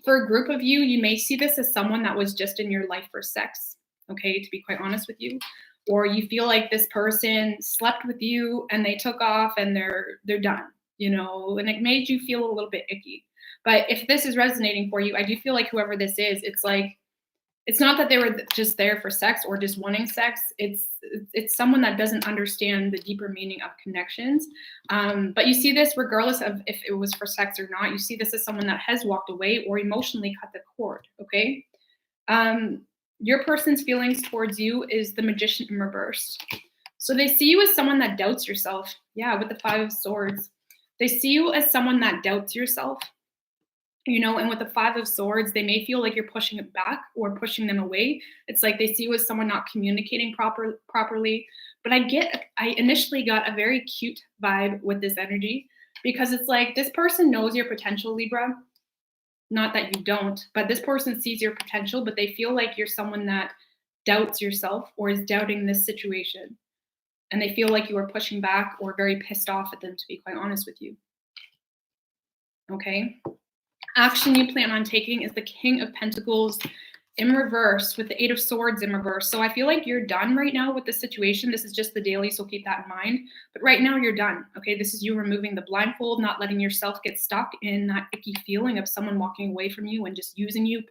For a group of you, you may see this as someone that was just in your life for sex, okay, to be quite honest with you. Or you feel like this person slept with you and they took off and they're done, you know, and it made you feel a little bit icky. But if this is resonating for you, I do feel like whoever this is, it's like, it's not that they were just there for sex or just wanting sex. It's someone that doesn't understand the deeper meaning of connections. But you see this regardless of if it was for sex or not. You see this as someone that has walked away or emotionally cut the cord, okay? Your person's feelings towards you is the Magician in reverse. So they see you as someone that doubts yourself. Yeah, with the Five of Swords. They see you as someone that doubts yourself. You know, and with the Five of Swords, they may feel like you're pushing it back or pushing them away. It's like they see you as someone not communicating properly. But I initially got a very cute vibe with this energy, because it's like this person knows your potential, Libra. Not that you don't, but this person sees your potential, but they feel like you're someone that doubts yourself or is doubting this situation. And they feel like you are pushing back or very pissed off at them, to be quite honest with you. Okay. Action you plan on taking is the King of Pentacles in reverse with the Eight of Swords in reverse. So I feel like you're done right now with the situation. This is just the daily, so keep that in mind. But right now you're done, okay? This is you removing the blindfold, not letting yourself get stuck in that icky feeling of someone walking away from you and just using you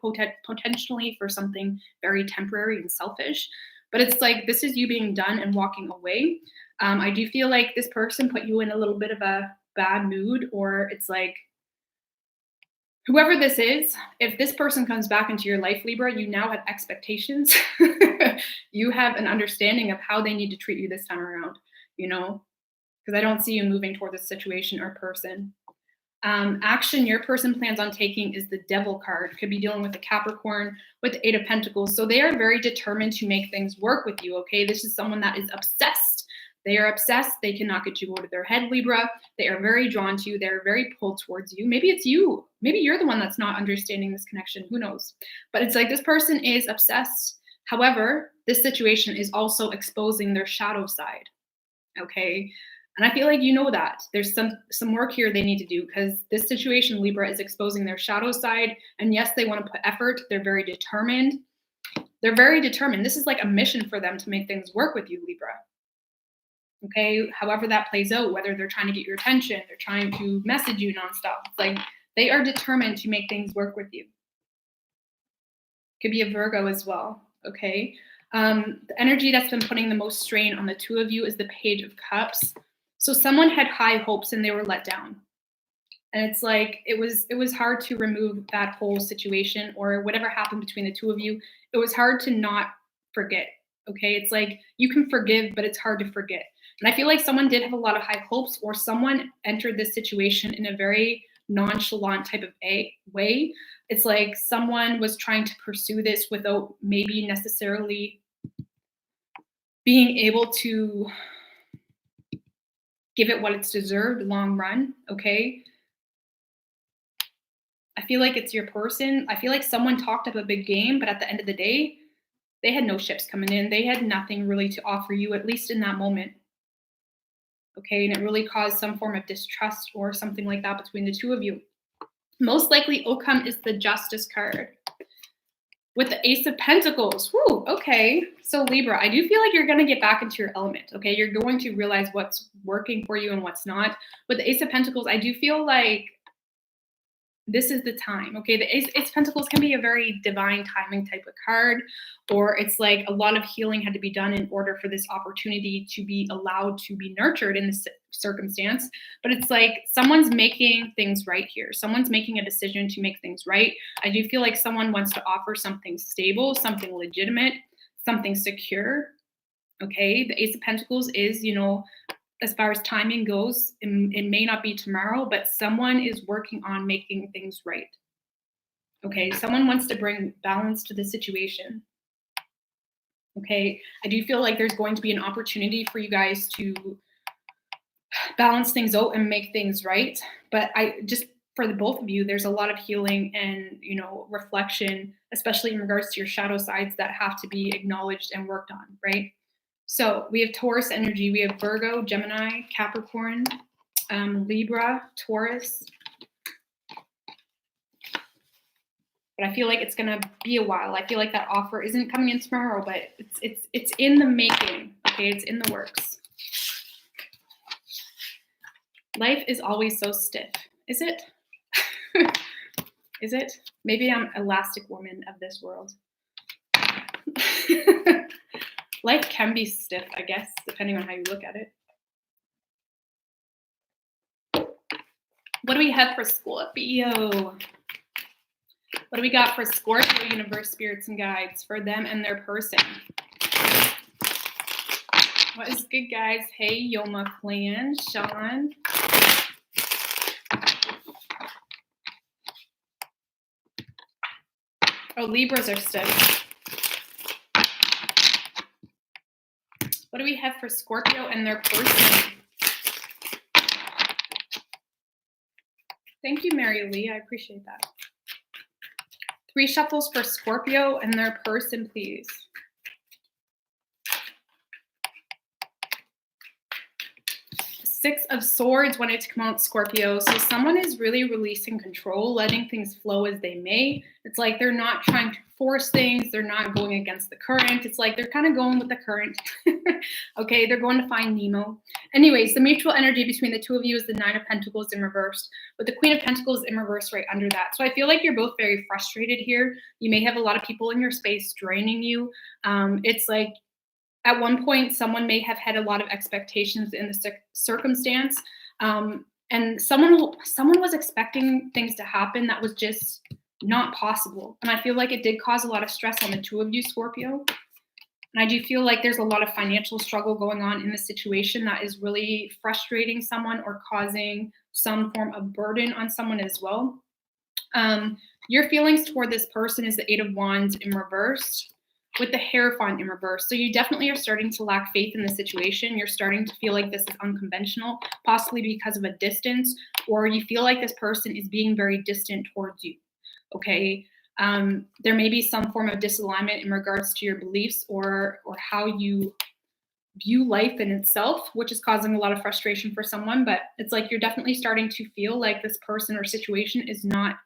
potentially for something very temporary and selfish. But it's like this is you being done and walking away. I do feel like this person put you in a little bit of a bad mood, or it's like, whoever this is, if this person comes back into your life, Libra, you now have expectations. You have an understanding of how they need to treat you this time around, you know, because I don't see you moving toward this situation or person. Action your person plans on taking is the Devil card. Could be dealing with the Capricorn, with the Eight of Pentacles. So they are very determined to make things work with you, okay? This is someone that is obsessed. They are obsessed. They cannot get you out of their head, Libra. They are very drawn to you. They're very pulled towards you. Maybe it's you. Maybe you're the one that's not understanding this connection. Who knows? But it's like this person is obsessed. However, this situation is also exposing their shadow side, okay? And I feel like you know that. There's some work here they need to do, because this situation, Libra, is exposing their shadow side. And yes, they want to put effort. They're very determined. They're very determined. This is like a mission for them to make things work with you, Libra. Okay, however that plays out, whether they're trying to get your attention, they're trying to message you nonstop. It's like they are determined to make things work with you. Could be a Virgo as well. Okay, the energy that's been putting the most strain on the two of you is the Page of Cups. So someone had high hopes and they were let down. And it's like it was hard to remove that whole situation or whatever happened between the two of you. It was hard to not forget. Okay, it's like you can forgive, but it's hard to forget. And I feel like someone did have a lot of high hopes, or someone entered this situation in a very nonchalant type of way. It's like someone was trying to pursue this without maybe necessarily being able to give it what it's deserved long run, okay? I feel like it's your person. I feel like someone talked up a big game, but at the end of the day, they had no ships coming in. They had nothing really to offer you, at least in that moment. Okay, and it really caused some form of distrust or something like that between the two of you. Most likely outcome is the Justice card with the Ace of Pentacles. Whew, okay. So Libra, I do feel like you're going to get back into your element, okay? You're going to realize what's working for you and what's not. With the Ace of Pentacles, I do feel like this is the time, okay? The Ace of Pentacles can be a very divine timing type of card, or it's like a lot of healing had to be done in order for this opportunity to be allowed to be nurtured in this circumstance. But it's like someone's making things right here. Someone's making a decision to make things right. I do feel like someone wants to offer something stable, something legitimate, something secure, okay? The Ace of Pentacles is, you know, as far as timing goes, it may not be tomorrow, but someone is working on making things right. Okay, someone wants to bring balance to the situation. Okay. I do feel like there's going to be an opportunity for you guys to balance things out and make things right. But I just, for the both of you, there's a lot of healing and, reflection, especially in regards to your shadow sides that have to be acknowledged and worked on, right? So we have Taurus energy. We have Virgo, Gemini, Capricorn, Libra, Taurus. But I feel like it's gonna be a while. I feel like that offer isn't coming in tomorrow, but it's in the making. Okay, it's in the works. Life is always so stiff. Is it? Is it? Maybe I'm elastic woman of this world. Life can be stiff, I guess, depending on how you look at it. What do we have for Scorpio? What do we got for Scorpio universe, spirits, and guides for them and their person? What is good, guys? Hey, Yoma Clan, Sean. Oh, Libras are stiff. What do we have for Scorpio and their person? Thank you, Mary Lee. I appreciate that. 3 shuffles for Scorpio and their person, please. Six of Swords wanted to come out, Scorpio. So someone is really releasing control, letting things flow as they may. It's like they're not trying to force things. They're not going against the current. It's like they're kind of going with the current. Okay, they're going to find Nemo. Anyways, the mutual energy between the two of you is the 9 of Pentacles in reverse, with the Queen of Pentacles in reverse right under that. So I feel like you're both very frustrated here. You may have a lot of people in your space draining you. It's like, at one point, someone may have had a lot of expectations in the circumstance, and someone was expecting things to happen that was just not possible. And I feel like it did cause a lot of stress on the two of you, Scorpio. And I do feel like there's a lot of financial struggle going on in the situation that is really frustrating someone or causing some form of burden on someone as well. Your feelings toward this person is the 8 of Wands in reverse, with the Hierophant in reverse. So you definitely are starting to lack faith in the situation. You're starting to feel like this is unconventional, possibly because of a distance, or you feel like this person is being very distant towards you, okay? There may be some form of disalignment in regards to your beliefs or how you view life in itself, which is causing a lot of frustration for someone, but it's like you're definitely starting to feel like this person or situation is not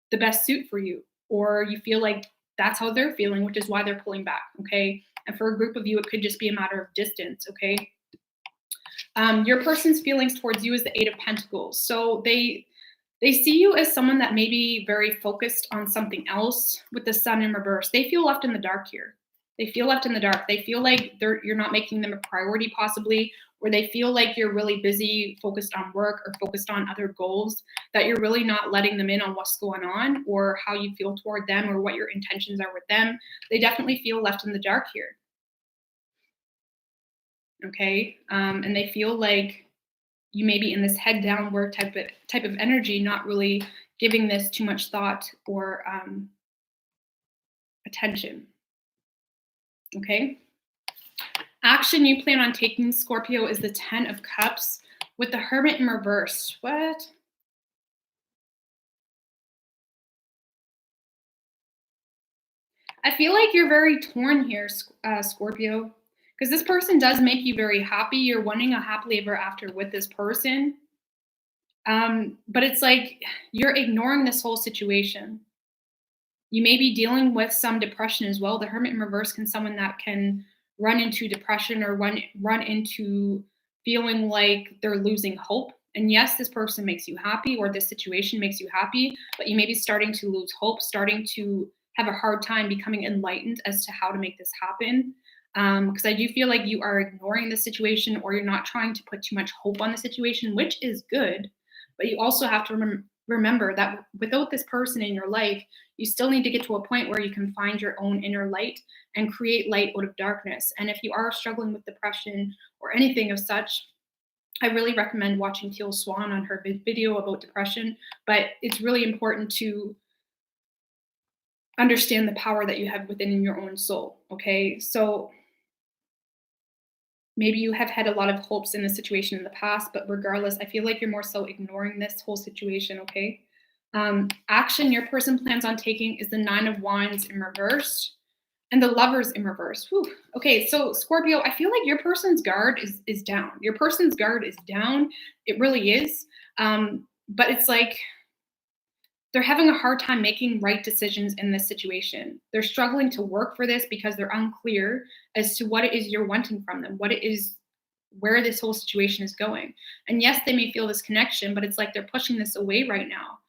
the best suit for you, or you feel like that's how they're feeling, which is why they're pulling back, okay? And for a group of you, it could just be a matter of distance, okay? Your person's feelings towards you is the 8 of Pentacles. So they see you as someone that may be very focused on something else with the Sun in reverse. They feel left in the dark here. They feel left in the dark. They feel like you're not making them a priority possibly, or they feel like you're really busy, focused on work or focused on other goals, that you're really not letting them in on what's going on or how you feel toward them or what your intentions are with them. They definitely feel left in the dark here. Okay. And they feel like you may be in this head downward type of energy, not really giving this too much thought or attention. Okay. Action you plan on taking, Scorpio, is the 10 of Cups with the Hermit in reverse. What? I feel like you're very torn here, Scorpio, because this person does make you very happy. You're wanting a happily ever after with this person. But it's like you're ignoring this whole situation. You may be dealing with some depression as well. The Hermit in reverse can someone that can run into depression or run into feeling like they're losing hope. And yes, this person makes you happy or this situation makes you happy, but you may be starting to lose hope, starting to have a hard time becoming enlightened as to how to make this happen. Because I do feel like you are ignoring the situation or you're not trying to put too much hope on the situation, which is good. But you also have to remember that without this person in your life, you still need to get to a point where you can find your own inner light and create light out of darkness. And if you are struggling with depression or anything of such, I really recommend watching Teal Swan on her video about depression. But it's really important to understand the power that you have within your own soul. Okay, so Maybe you have had a lot of hopes in the situation in the past, but regardless, I feel like you're more so ignoring this whole situation, okay? Action your person plans on taking is the Nine of Wands in reverse and the Lovers in reverse. Whew. Okay, so Scorpio, I feel like your person's guard is down. Your person's guard is down. It really is. But it's like they're having a hard time making right decisions in this situation. They're struggling to work for this because they're unclear as to what it is you're wanting from them, what it is, where this whole situation is going. And yes, they may feel this connection, but it's like they're pushing this away right now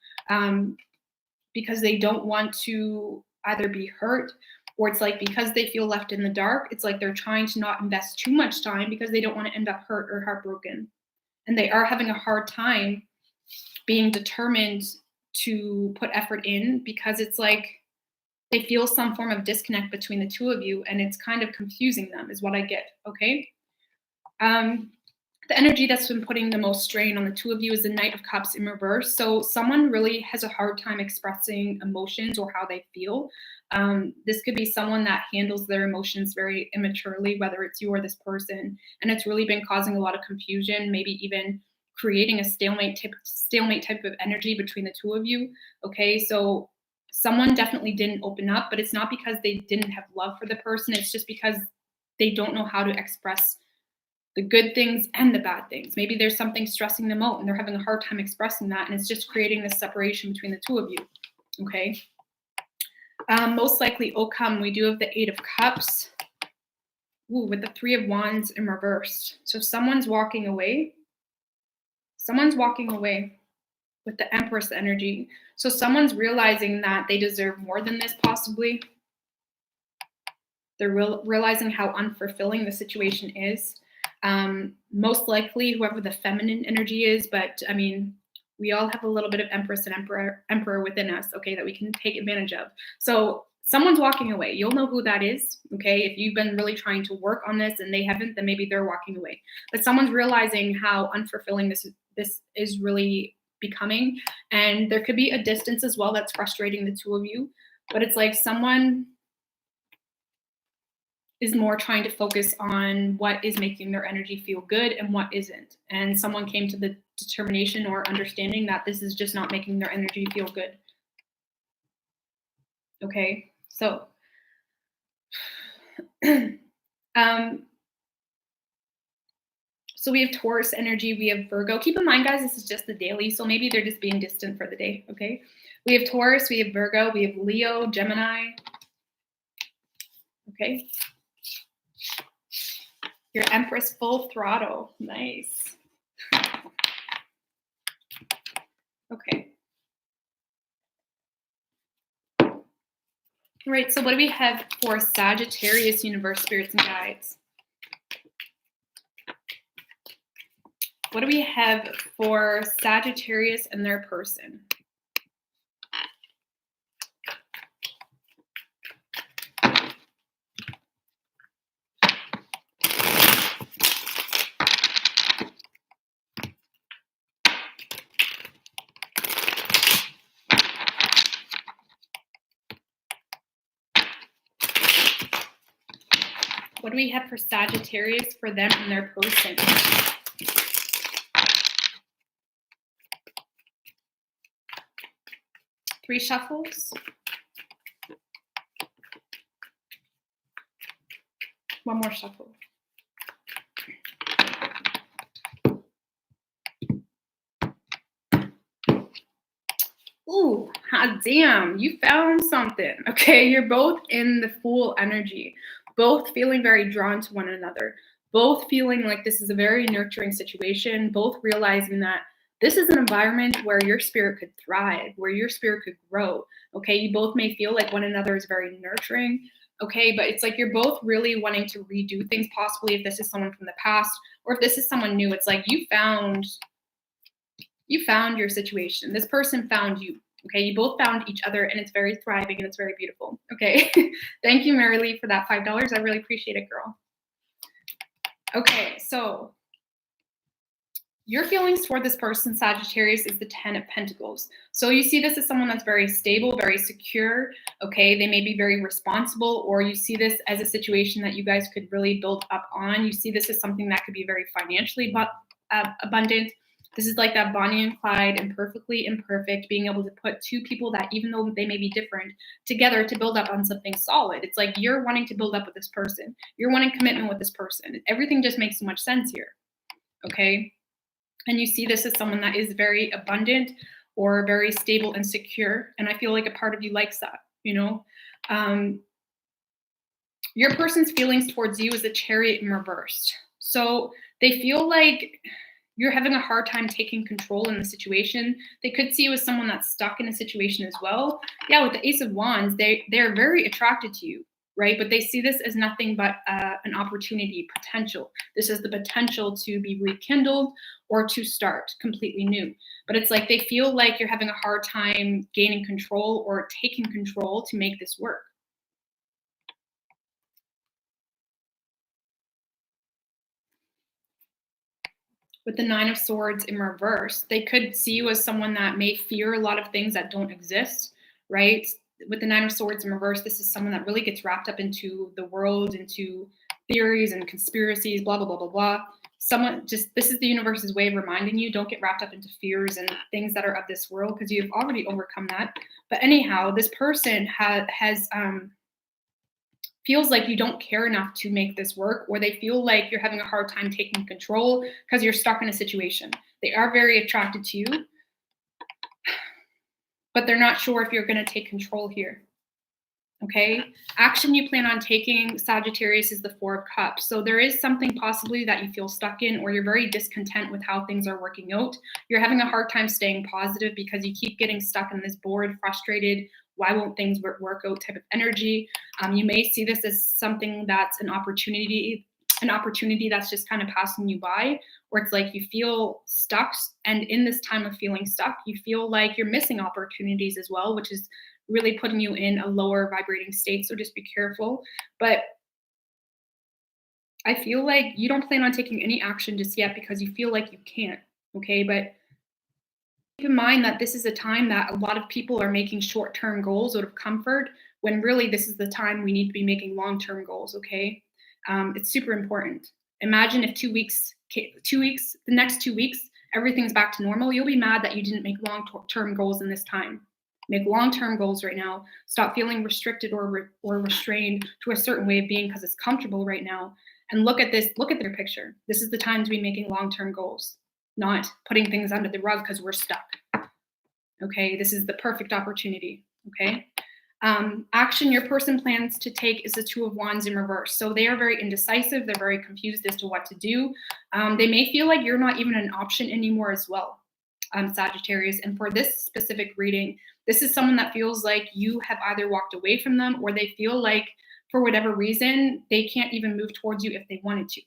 because they don't want to either be hurt, or it's like because they feel left in the dark, it's like they're trying to not invest too much time because they don't want to end up hurt or heartbroken. And they are having a hard time being determined to put effort in because it's like they feel some form of disconnect between the two of you, and it's kind of confusing them is what I get, okay? The energy that's been putting the most strain on the two of you is the Knight of Cups in reverse. So someone really has a hard time expressing emotions or how they feel. This could be someone that handles their emotions very immaturely, whether it's you or this person, and it's really been causing a lot of confusion, maybe even creating a stalemate type of energy between the two of you. Okay, so someone definitely didn't open up, but it's not because they didn't have love for the person. It's just because they don't know how to express the good things and the bad things. Maybe there's something stressing them out and they're having a hard time expressing that, and it's just creating this separation between the two of you. Okay. Most likely outcome, we do have the Eight of Cups. Ooh, with the Three of Wands in reverse. So someone's walking away. Someone's walking away with the Empress energy. So someone's realizing that they deserve more than this, possibly. They're realizing how unfulfilling the situation is. Most likely whoever the feminine energy is, but I mean, we all have a little bit of Empress and Emperor within us, okay, that we can take advantage of. So someone's walking away. You'll know who that is, okay? If you've been really trying to work on this and they haven't, then maybe they're walking away. But someone's realizing how unfulfilling this is really becoming. And there could be a distance as well that's frustrating the two of you. But it's like someone is more trying to focus on what is making their energy feel good and what isn't. And someone came to the determination or understanding that this is just not making their energy feel good. Okay, so so we have Taurus energy, we have Virgo. Keep in mind, guys, this is just the daily, so maybe they're just being distant for the day, okay? We have Taurus, we have Virgo, we have Leo, Gemini, okay? Your Empress full throttle, nice. Okay. All right, so what do we have for Sagittarius, universe, spirits, and guides? What do we have for Sagittarius and their person? What do we have for Sagittarius, for them and their person? Three shuffles. One more shuffle. Ooh, hot damn, you found something. Okay, you're both in the Fool energy, both feeling very drawn to one another, both feeling like this is a very nurturing situation, both realizing that this is an environment where your spirit could thrive, where your spirit could grow. Okay, you both may feel like one another is very nurturing. Okay, but it's like you're both really wanting to redo things, possibly if this is someone from the past or if this is someone new. It's like you found your situation. This person found you. Okay, you both found each other, and it's very thriving and it's very beautiful. Okay, thank you, Mary Lee, for that $5. I really appreciate it, girl. Okay, so Your feelings toward this person, Sagittarius, is the 10 of Pentacles. So you see this as someone that's very stable, very secure, okay? They may be very responsible, or you see this as a situation that you guys could really build up on. You see this as something that could be very financially abundant. This is like that Bonnie and Clyde, imperfectly imperfect, being able to put two people that, even though they may be different, together to build up on something solid. It's like you're wanting to build up with this person. You're wanting commitment with this person. Everything just makes so much sense here, okay? And you see this as someone that is very abundant or very stable and secure. And I feel like a part of you likes that, you know? Your person's feelings towards you is the Chariot in reverse. So they feel like you're having a hard time taking control in the situation. They could see you as someone that's stuck in a situation as well. Yeah, with the Ace of Wands, they're very attracted to you, right? But they see this as nothing but an opportunity, potential. This is the potential to be rekindled or to start completely new. But it's like they feel like you're having a hard time gaining control or taking control to make this work. With the Nine of Swords in reverse, they could see you as someone that may fear a lot of things that don't exist, right? With the Nine of Swords in reverse, this is someone that really gets wrapped up into the world, into theories and conspiracies, blah, blah, blah, blah, blah. Someone just, this is the universe's way of reminding you, don't get wrapped up into fears and things that are of this world, because you've already overcome that. But anyhow, this person has feels like you don't care enough to make this work, or they feel like you're having a hard time taking control because you're stuck in a situation. They are very attracted to you, but they're not sure if you're going to take control here. Okay. Action you plan on taking, Sagittarius, is the Four of Cups. So there is something possibly that you feel stuck in, or you're very discontent with how things are working out. You're having a hard time staying positive because you keep getting stuck in this bored, frustrated, why won't things work out type of energy. You may see this as something that's an opportunity that's just kind of passing you by, or it's like you feel stuck. And in this time of feeling stuck, you feel like you're missing opportunities as well, which is really putting you in a lower vibrating state. So just be careful. But I feel like you don't plan on taking any action just yet because you feel like you can't. Okay. But keep in mind that this is a time that a lot of people are making short-term goals out of comfort, when really this is the time we need to be making long-term goals. Okay. It's super important. Imagine if 2 weeks, the next 2 weeks, everything's back to normal. You'll be mad that you didn't make long-term goals in this time. Make long-term goals right now. Stop feeling restricted or restrained to a certain way of being because it's comfortable right now. And look at this. Look at their picture. This is the time to be making long-term goals, not putting things under the rug because we're stuck. Okay, this is the perfect opportunity. Okay. Action your person plans to take is the Two of Wands in reverse. So they are very indecisive. They're very confused as to what to do. They may feel like you're not even an option anymore as well, Sagittarius. And for this specific reading, this is someone that feels like you have either walked away from them, or they feel like for whatever reason, they can't even move towards you if they wanted to.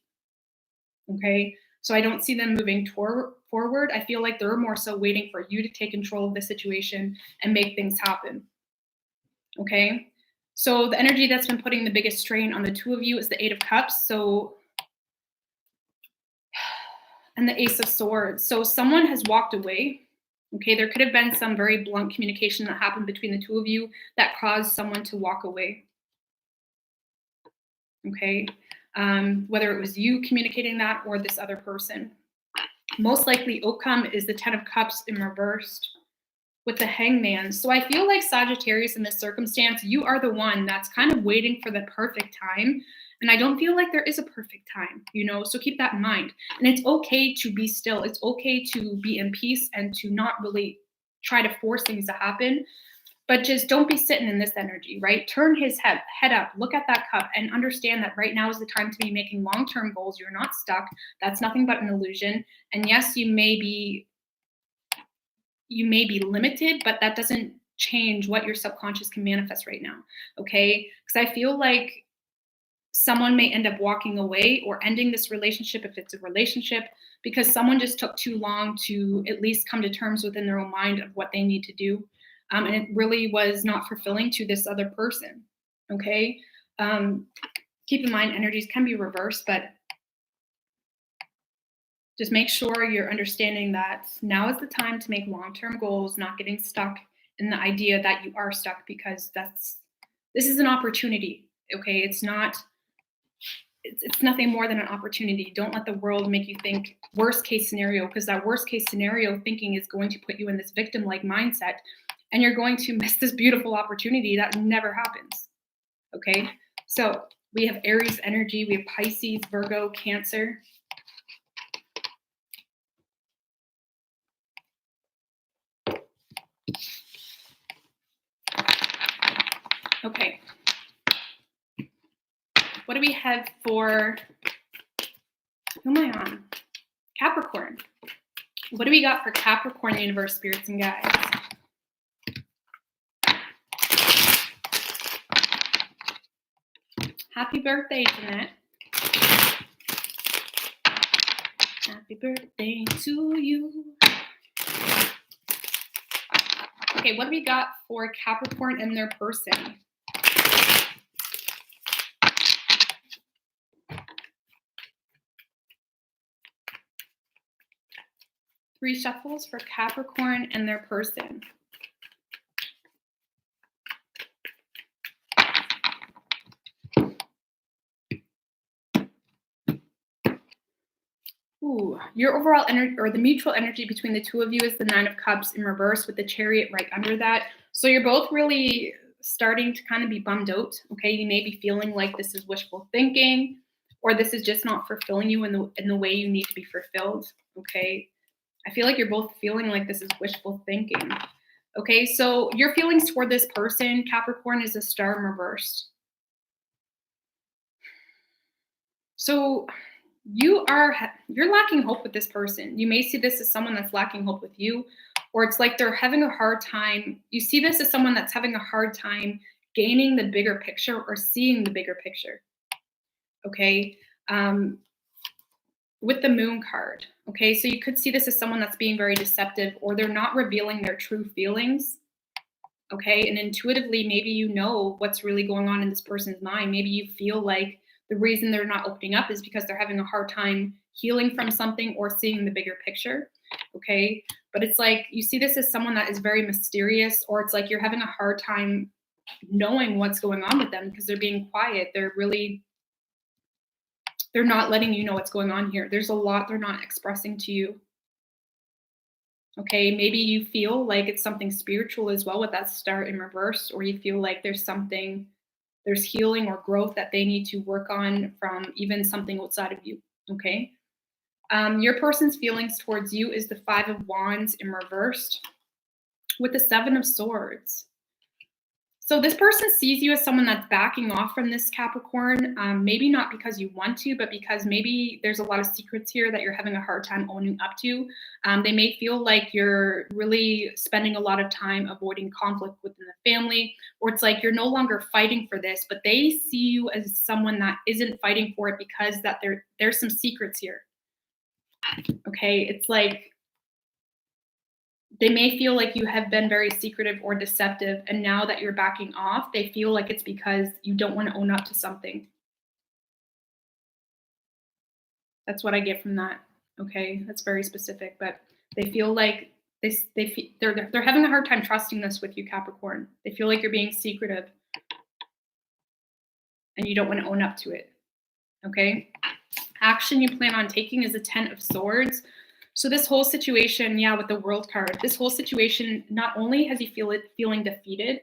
Okay. So I don't see them moving forward. I feel like they're more so waiting for you to take control of the situation and make things happen. Okay. So the energy that's been putting the biggest strain on the two of you is the Eight of Cups. So, and the Ace of Swords. So someone has walked away. Okay. There could have been some very blunt communication that happened between the two of you that caused someone to walk away. Okay. Whether it was you communicating that or this other person. Most likely outcome is the Ten of Cups in reversed with the Hangman. So I feel like Sagittarius, in this circumstance, you are the one that's kind of waiting for the perfect time. And I don't feel like there is a perfect time, you know, so keep that in mind. And it's okay to be still. It's okay to be in peace and to not really try to force things to happen. But just don't be sitting in this energy, right? Turn his head up, look at that cup, and understand that right now is the time to be making long-term goals. You're not stuck. That's nothing but an illusion. And yes, you may be limited, but that doesn't change what your subconscious can manifest right now. Okay? Because I feel like someone may end up walking away or ending this relationship, if it's a relationship, because someone just took too long to at least come to terms within their own mind of what they need to do. And it really was not fulfilling to this other person. Okay. Keep in mind, energies can be reversed, but Just make sure you're understanding that now is the time to make long-term goals, not getting stuck in the idea that you are stuck, because this is an opportunity. Okay, it's nothing more than an opportunity. Don't let the world make you think worst case scenario, because that worst case scenario thinking is going to put you in this victim like mindset, and you're going to miss this beautiful opportunity that never happens. Okay, so we have Aries energy, we have Pisces, Virgo, Cancer. Okay, what do we have for, who am I on? Capricorn. What do we got for Capricorn universe, spirits, and guides? Happy birthday, Jeanette. Happy birthday to you. Okay, what do we got for Capricorn and their person? Three shuffles for Capricorn and their person. Ooh, your overall energy, or the mutual energy between the two of you, is the Nine of Cups in reverse with the Chariot right under that. So you're both really starting to kind of be bummed out. Okay, you may be feeling like this is wishful thinking, or this is just not fulfilling you in the way you need to be fulfilled. Okay, I feel like you're both feeling like this is wishful thinking. Okay, so your feelings toward this person, Capricorn, is a Star in reverse. So you're lacking hope with this person. You may see this as someone that's lacking hope with you, or it's like they're having a hard time. You see this as someone that's having a hard time gaining the bigger picture or seeing the bigger picture. Okay. With the Moon card. Okay. So you could see this as someone that's being very deceptive, or they're not revealing their true feelings. Okay. And intuitively, maybe you know what's really going on in this person's mind. Maybe you feel like the reason they're not opening up is because they're having a hard time healing from something or seeing the bigger picture. Okay. But it's like you see this as someone that is very mysterious, or it's like you're having a hard time knowing what's going on with them because they're being quiet. They're not letting you know what's going on here. There's a lot they're not expressing to you. Okay, maybe you feel like it's something spiritual as well with that Star in reverse, or you feel like there's healing or growth that they need to work on from even something outside of you. Okay. Your person's feelings towards you is the Five of Wands in reversed with the Seven of Swords. So this person sees you as someone that's backing off from this Capricorn, maybe not because you want to, but because maybe there's a lot of secrets here that you're having a hard time owning up to. They may feel like you're really spending a lot of time avoiding conflict within the family, or it's like you're no longer fighting for this, but they see you as someone that isn't fighting for it because that there's some secrets here. Okay, it's like they may feel like you have been very secretive or deceptive, and now that you're backing off, they feel like it's because you don't want to own up to something. That's what I get from that. Okay, that's very specific, but they feel like they're having a hard time trusting this with you, Capricorn. They feel like you're being secretive, and you don't want to own up to it. Okay, action you plan on taking is the Ten of Swords. So this whole situation, yeah, with the World card, this whole situation, not only has you feeling defeated,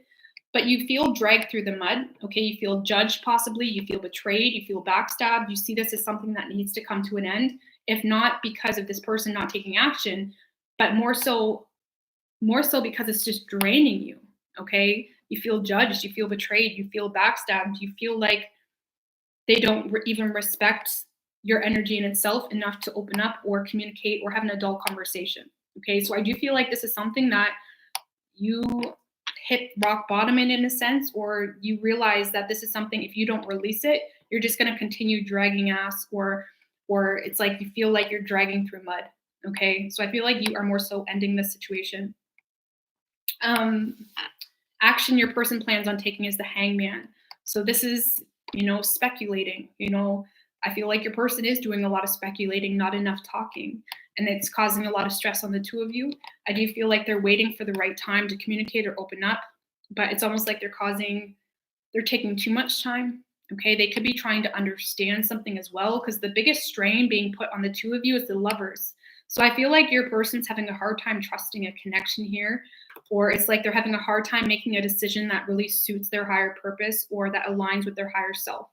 but you feel dragged through the mud. Okay, you feel judged possibly, you feel betrayed, you feel backstabbed. You see this as something that needs to come to an end, if not because of this person not taking action, but more so because it's just draining you. Okay, you feel judged, you feel betrayed, you feel backstabbed, you feel like they don't even respect your energy in itself enough to open up or communicate or have an adult conversation. Okay, so I do feel like this is something that you hit rock bottom in a sense, or you realize that this is something, if you don't release it, you're just going to continue dragging ass, or it's like you feel like you're dragging through mud. Okay, so I feel like you are more so ending this situation. Action your person plans on taking is the Hangman. So this is, speculating, I feel like your person is doing a lot of speculating, not enough talking, and it's causing a lot of stress on the two of you. I do feel like they're waiting for the right time to communicate or open up, but it's almost like they're taking too much time. Okay, they could be trying to understand something as well, because the biggest strain being put on the two of you is the lovers. So I feel like your person's having a hard time trusting a connection here, or it's like they're having a hard time making a decision that really suits their higher purpose or that aligns with their higher self.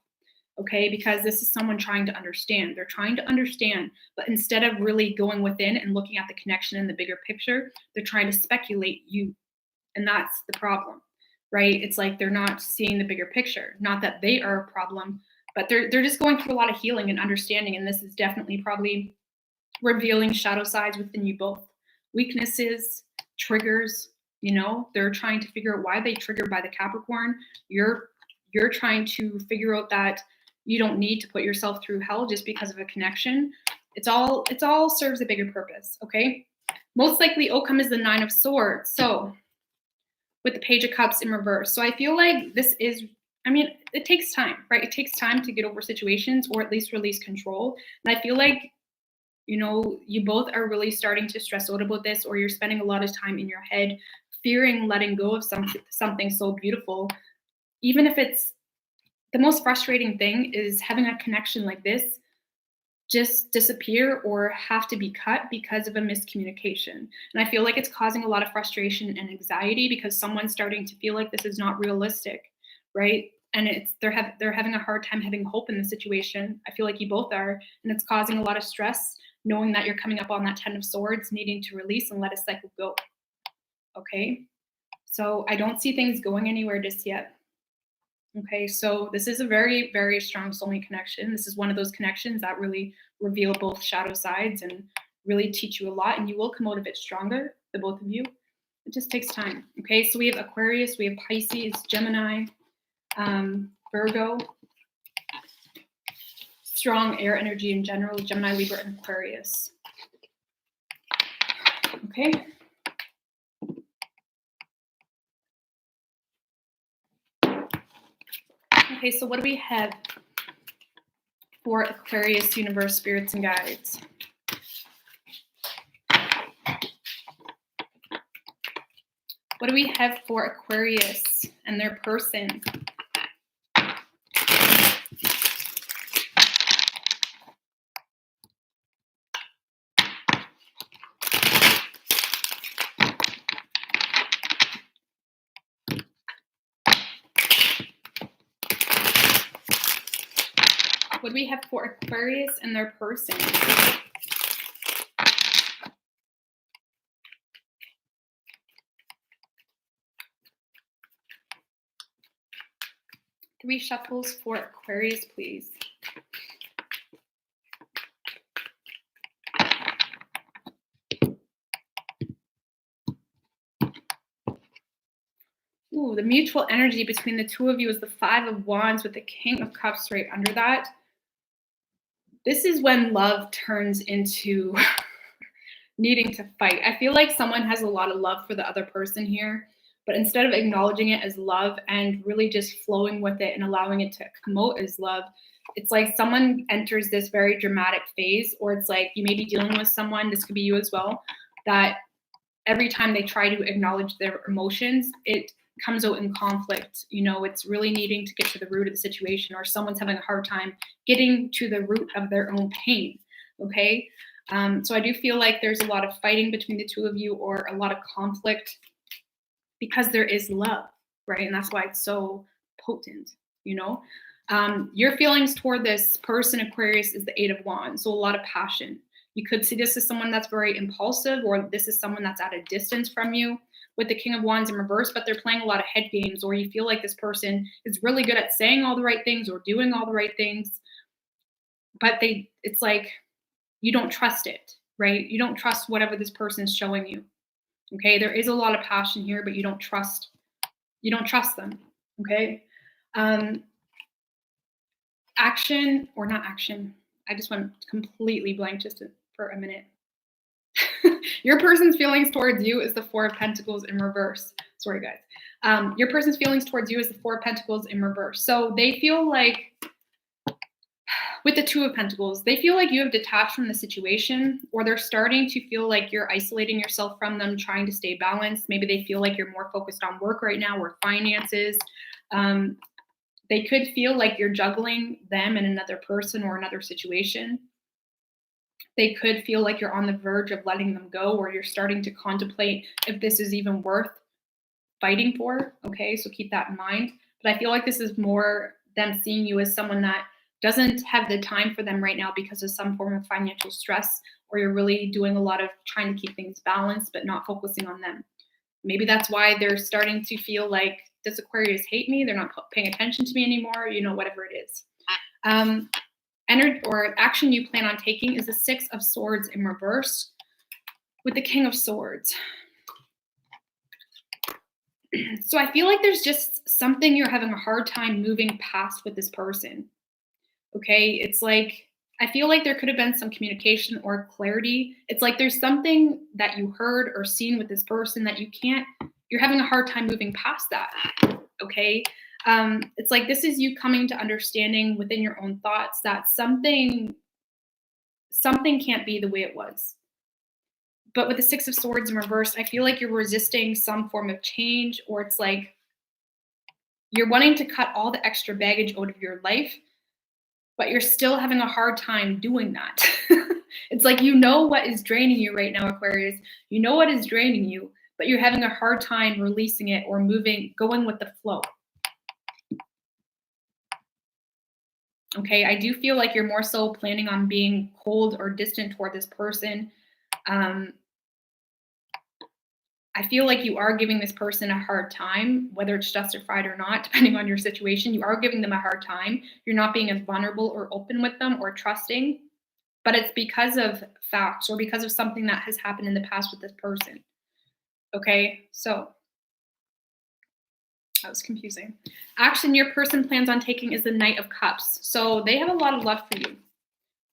Okay, because this is someone trying to understand. They're trying to understand, but instead of really going within and looking at the connection in the bigger picture, they're trying to speculate you. And that's the problem, right? It's like they're not seeing the bigger picture. Not that they are a problem, but they're just going through a lot of healing and understanding. And this is definitely probably revealing shadow sides within you both. Weaknesses, triggers, they're trying to figure out why they triggered by the Capricorn. You're trying to figure out that you don't need to put yourself through hell just because of a connection. It's all serves a bigger purpose, okay? Most likely outcome is the Nine of Swords. So with the Page of Cups in reverse. So I feel like this is, it takes time, right? It takes time to get over situations or at least release control. And I feel like, you both are really starting to stress out about this, or you're spending a lot of time in your head fearing letting go of something so beautiful. Even if it's the most frustrating thing is having a connection like this just disappear or have to be cut because of a miscommunication. And I feel like it's causing a lot of frustration and anxiety because someone's starting to feel like this is not realistic, right? And they're having a hard time having hope in the situation. I feel like you both are, and it's causing a lot of stress knowing that you're coming up on that Ten of Swords, needing to release and let a cycle go. Okay? So I don't see things going anywhere just yet. Okay, so this is a very, very strong soulmate connection. This is one of those connections that really reveal both shadow sides and really teach you a lot, and you will come out of it stronger, the both of you. It just takes time. Okay, so we have Aquarius, we have Pisces, Gemini, Virgo, strong air energy in general, Gemini, Libra, and Aquarius. Okay. Okay, so what do we have for Aquarius, universe, spirits, and guides? What do we have for Aquarius and their person? What do we have for Aquarius and their person? Three shuffles for Aquarius, please. Ooh, the mutual energy between the two of you is the Five of Wands with the King of Cups right under that. This is when love turns into needing to fight. I feel like someone has a lot of love for the other person here, but instead of acknowledging it as love and really just flowing with it and allowing it to come out as love, it's like someone enters this very dramatic phase, or it's like you may be dealing with someone, this could be you as well, that every time they try to acknowledge their emotions, it comes out in conflict. It's really needing to get to the root of the situation, or someone's having a hard time getting to the root of their own pain. Okay. So I do feel like there's a lot of fighting between the two of you, or a lot of conflict, because there is love, right? And that's why it's so potent, your feelings toward this person, Aquarius, is the Eight of Wands. So a lot of passion. You could see this as someone that's very impulsive, or this is someone that's at a distance from you with the King of Wands in reverse, but they're playing a lot of head games, or you feel like this person is really good at saying all the right things or doing all the right things, but it's like you don't trust it, right? You don't trust whatever this person is showing you. Okay, there is a lot of passion here, but you don't trust them. Okay. Action or not action. I just went completely blank just for a minute. Your person's feelings towards you is the Four of Pentacles in reverse. Sorry, guys. Your person's feelings towards you is the Four of Pentacles in reverse. So they feel like, With the Two of Pentacles, they feel like you have detached from the situation, or they're starting to feel like you're isolating yourself from them, trying to stay balanced. Maybe they feel like you're more focused on work right now or finances. Um, they could feel like you're juggling them and another person or another situation. They could feel like you're on the verge of letting them go, or you're starting to contemplate if this is even worth fighting for. Okay, so keep that in mind. But I feel like this is more them seeing you as someone that doesn't have the time for them right now because of some form of financial stress, or you're really doing a lot of trying to keep things balanced but not focusing on them. Maybe that's why they're starting to feel like, does Aquarius hate me? They're not paying attention to me anymore, whatever it is. Energy or action you plan on taking is the Six of Swords in reverse with the King of Swords. So I feel like there's just something you're having a hard time moving past with this person. Okay, it's like I feel like there could have been some communication or clarity. It's like there's something that you heard or seen with this person that you're having a hard time moving past that. Okay, it's like this is you coming to understanding within your own thoughts that something can't be the way it was. But with the Six of Swords in reverse, I feel like you're resisting some form of change, or it's like you're wanting to cut all the extra baggage out of your life, but you're still having a hard time doing that. It's like what is draining you right now, Aquarius. You know what is draining you, but you're having a hard time releasing it or going with the flow. Okay, I do feel like you're more so planning on being cold or distant toward this person. I feel like you are giving this person a hard time, whether it's justified or not, depending on your situation. You are giving them a hard time. You're not being as vulnerable or open with them or trusting, but it's because of facts or because of something that has happened in the past with this person. Okay, so that was confusing. Action your person plans on taking is the Knight of Cups. So they have a lot of love for you.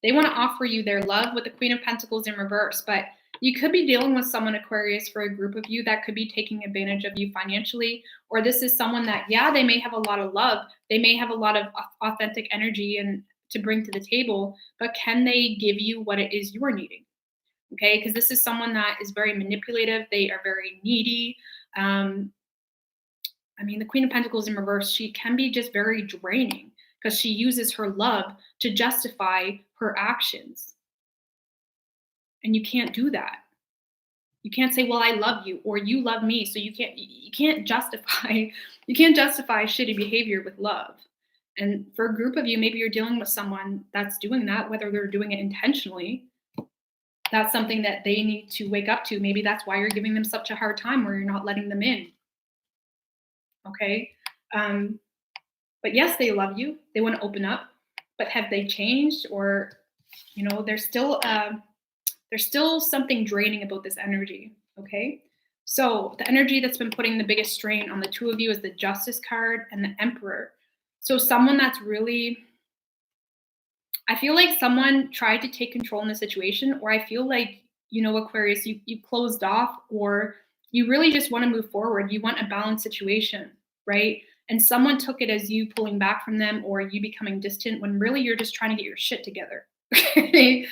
They want to offer you their love with the Queen of Pentacles in reverse, but you could be dealing with someone, Aquarius, for a group of you that could be taking advantage of you financially, or this is someone that, they may have a lot of love. They may have a lot of authentic energy and to bring to the table, but can they give you what it is you are needing? Okay, because this is someone that is very manipulative. They are very needy. The Queen of Pentacles in reverse, she can be just very draining because she uses her love to justify her actions. And you can't do that. You can't say, well, I love you, or you love me. So you can't justify shitty behavior with love. And for a group of you, maybe you're dealing with someone that's doing that, whether they're doing it intentionally. That's something that they need to wake up to. Maybe that's why you're giving them such a hard time, where you're not letting them in. Okay. But yes, they love you. They want to open up, but have they changed? Or, there's still something draining about this energy. Okay. So the energy that's been putting the biggest strain on the two of you is the Justice card and the Emperor. So someone that's really, I feel like someone tried to take control in the situation, or I feel like, Aquarius, you closed off, or you really just want to move forward. You want a balanced situation, right? And someone took it as you pulling back from them or you becoming distant, when really you're just trying to get your shit together. Okay.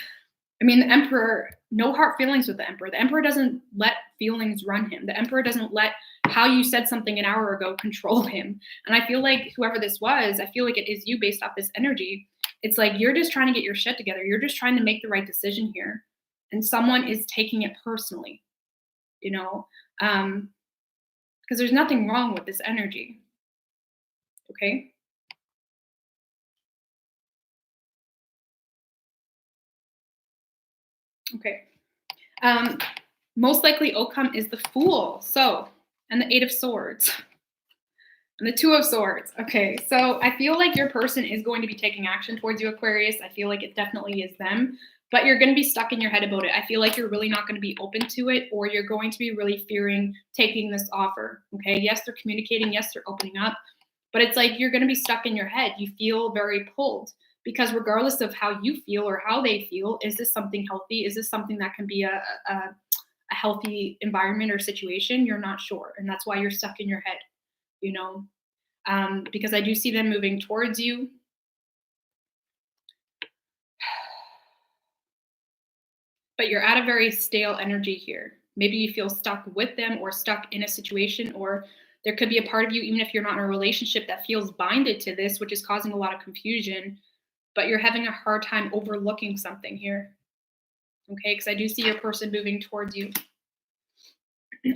The Emperor, no hard feelings with the Emperor. The Emperor doesn't let feelings run him. The Emperor doesn't let how you said something an hour ago control him. And I feel like whoever this was, I feel like it is you based off this energy. It's like you're just trying to get your shit together. You're just trying to make the right decision here. And someone is taking it personally, because there's nothing wrong with this energy. Okay. Okay. Most likely outcome is the Fool. So, and the Eight of Swords and the Two of Swords. Okay. So I feel like your person is going to be taking action towards you, Aquarius. I feel like it definitely is them, but you're going to be stuck in your head about it. I feel like you're really not going to be open to it, or you're going to be really fearing taking this offer. Okay. Yes, they're communicating. Yes, they're opening up, but it's like you're going to be stuck in your head. You feel very pulled. Because regardless of how you feel or how they feel, is this something healthy? Is this something that can be a healthy environment or situation? You're not sure. And that's why you're stuck in your head, because I do see them moving towards you. but you're at a very stale energy here. Maybe you feel stuck with them or stuck in a situation, or there could be a part of you, even if you're not in a relationship, that feels binded to this, which is causing a lot of confusion, but you're having a hard time overlooking something here. Okay, because I do see your person moving towards you.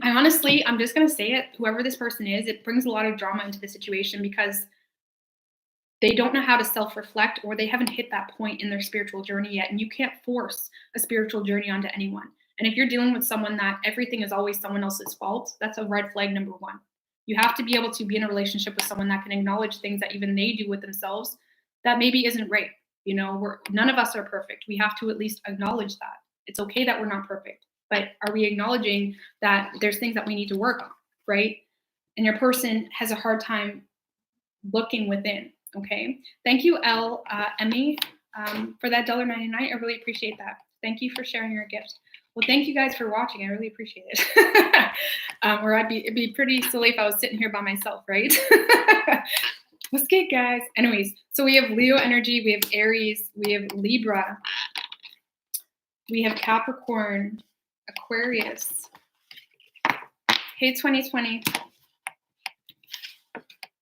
I'm just going to say it, whoever this person is, it brings a lot of drama into the situation because they don't know how to self-reflect, or they haven't hit that point in their spiritual journey yet. And you can't force a spiritual journey onto anyone. And if you're dealing with someone that everything is always someone else's fault, that's a red flag number one. You have to be able to be in a relationship with someone that can acknowledge things that even they do with themselves that maybe isn't right. You know, none of us are perfect. We have to at least acknowledge that. It's okay that we're not perfect, but are we acknowledging that there's things that we need to work on, right? And your person has a hard time looking within. Okay. Thank you, Emmy, for that $1.99. I really appreciate that. Thank you for sharing your gift. Well, thank you guys for watching. I really appreciate it. Or it'd be pretty silly if I was sitting here by myself, right? What's good, guys? Anyways, so we have Leo energy, we have Aries, we have Libra, we have Capricorn, Aquarius. Hey, 2020.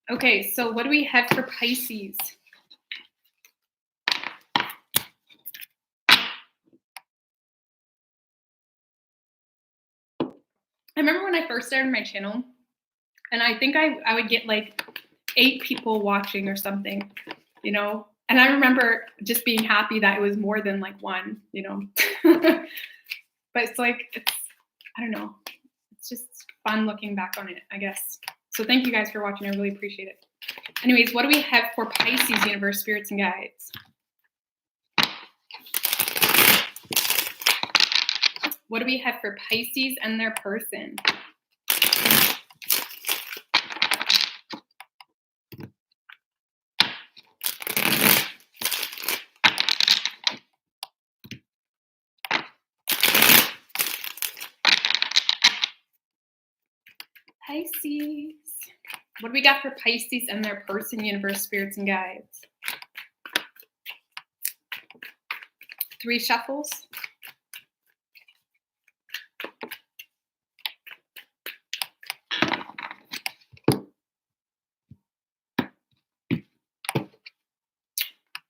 Okay, so what do we have for Pisces? I remember when I first started my channel, and I think I would get like 8 people watching or something, you know? And I remember just being happy that it was more than like 1, you know? But it's like, I don't know. It's just fun looking back on it, I guess. So thank you guys for watching. I really appreciate it. Anyways, what do we have for Pisces, universe, spirits, and guides? What do we have for Pisces and their person? Pisces. What do we got for Pisces and their person, universe, spirits, and guides? 3 shuffles.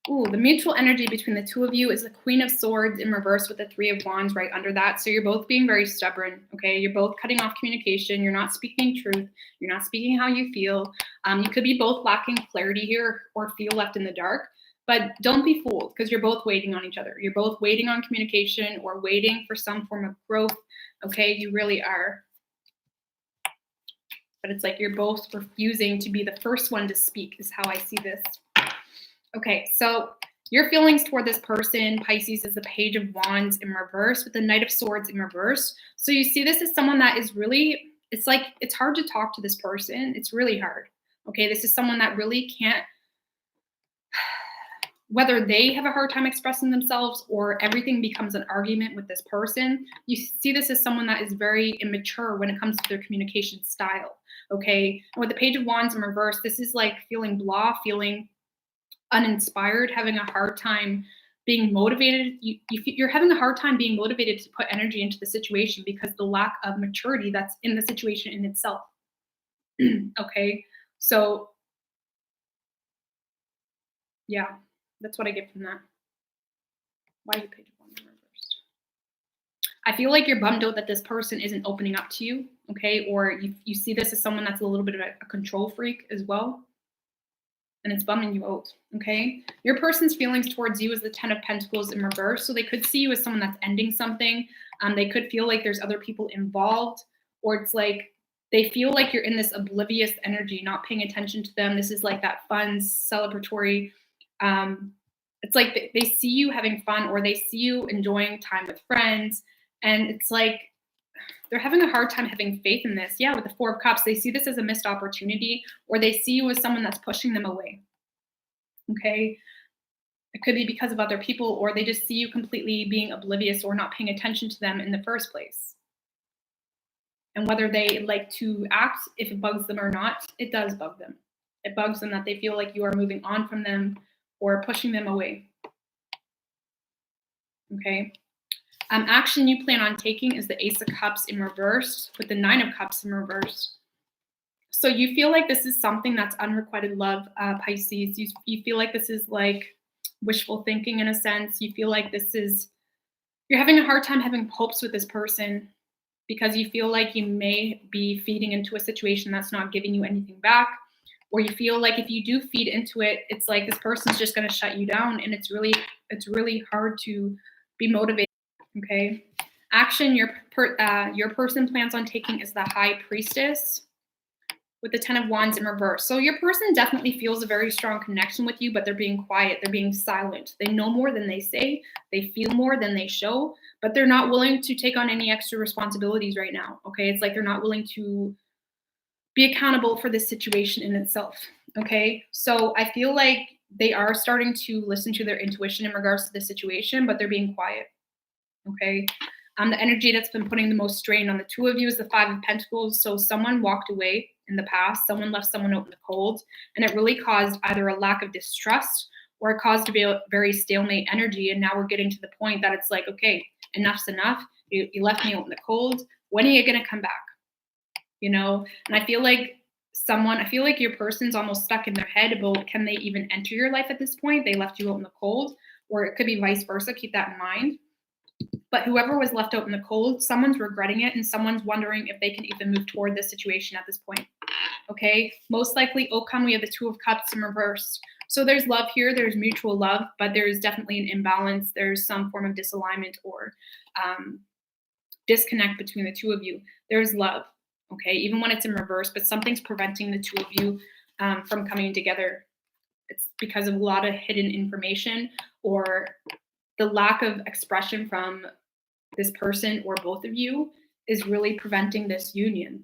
Ooh, the mutual energy between the two of you is the Queen of Swords in reverse with the 3 of Wands right under that. So you're both being very stubborn, okay? You're both cutting off communication. You're not speaking truth. You're not speaking how you feel. You could be both lacking clarity here or feel left in the dark. But don't be fooled, because you're both waiting on each other. You're both waiting on communication or waiting for some form of growth, okay? You really are. But it's like you're both refusing to be the first one to speak is how I see this. Okay, so your feelings toward this person, Pisces, is the Page of Wands in reverse with the Knight of Swords in reverse. So you see this as someone that is really, it's like, it's hard to talk to this person. It's really hard. Okay, this is someone that really can't, whether they have a hard time expressing themselves or everything becomes an argument with this person, you see this as someone that is very immature when it comes to their communication style. Okay, and with the Page of Wands in reverse, this is like feeling blah, feeling uninspired, having a hard time being motivated. You're having a hard time being motivated to put energy into the situation because the lack of maturity that's in the situation in itself. Okay, so yeah, that's what I get from that. Why are you Page of Wands in reversed? I feel like you're bummed out that this person isn't opening up to you, okay? Or you see this as someone that's a little bit of a control freak as well. And it's bumming you out, okay? Your person's feelings towards you is the 10 of Pentacles in reverse. So they could see you as someone that's ending something. They could feel like there's other people involved, or it's like they feel like you're in this oblivious energy, not paying attention to them. This is like that fun, celebratory. It's like they see you having fun, or they see you enjoying time with friends. And it's like they're having a hard time having faith in this. Yeah, with the 4 of Cups, they see this as a missed opportunity, or they see you as someone that's pushing them away. Okay? It could be because of other people, or they just see you completely being oblivious or not paying attention to them in the first place. And whether they like to act, if it bugs them or not, it does bug them. It bugs them that they feel like you are moving on from them or pushing them away. Okay? Action you plan on taking is the Ace of Cups in reverse with the Nine of Cups in reverse. So you feel like this is something that's unrequited love, Pisces. You feel like this is like wishful thinking in a sense. You feel like this is, you're having a hard time having hopes with this person because you feel like you may be feeding into a situation that's not giving you anything back. Or you feel like if you do feed into it, it's like this person's just going to shut you down, and it's really hard to be motivated. Okay, action your person plans on taking is the High Priestess with the Ten of Wands in reverse. So your person definitely feels a very strong connection with you, but they're being quiet, they're being silent. They know more than they say, they feel more than they show, but they're not willing to take on any extra responsibilities right now. Okay, it's like they're not willing to be accountable for this situation in itself. Okay, so I feel like they are starting to listen to their intuition in regards to the situation, but they're being quiet. Okay, the energy that's been putting the most strain on the two of you is the Five of Pentacles. So someone walked away in the past, someone left someone out in the cold, and it really caused either a lack of distrust or it caused to be a very stalemate energy. And now we're getting to the point that it's like, okay, enough's enough. You left me out in the cold. When are you going to come back? You know, and I feel like your person's almost stuck in their head about can they even enter your life at this point? They left you out in the cold, or it could be vice versa. Keep that in mind. But whoever was left out in the cold, someone's regretting it and someone's wondering if they can even move toward this situation at this point. Okay, most likely outcome, we have the Two of Cups in reverse. So there's love here, there's mutual love, but there's definitely an imbalance. There's some form of disalignment or disconnect between the two of you. There's love. Okay, even when it's in reverse, but something's preventing the two of you from coming together. It's because of a lot of hidden information or the lack of expression from this person or both of you is really preventing this union.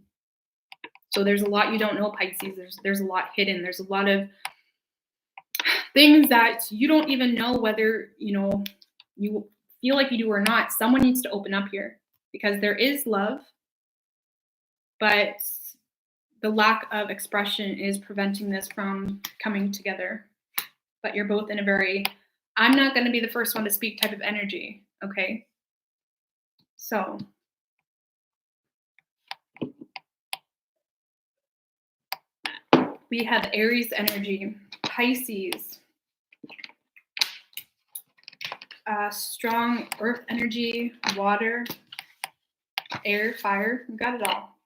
So there's a lot you don't know, Pisces. There's a lot hidden. There's a lot of things that you don't even know whether, you feel like you do or not. Someone needs to open up here because there is love, but the lack of expression is preventing this from coming together. But you're both in a very, I'm not going to be the first one to speak type of energy. Okay. So we have Aries energy, Pisces, strong earth energy, water, air, fire. We got it all.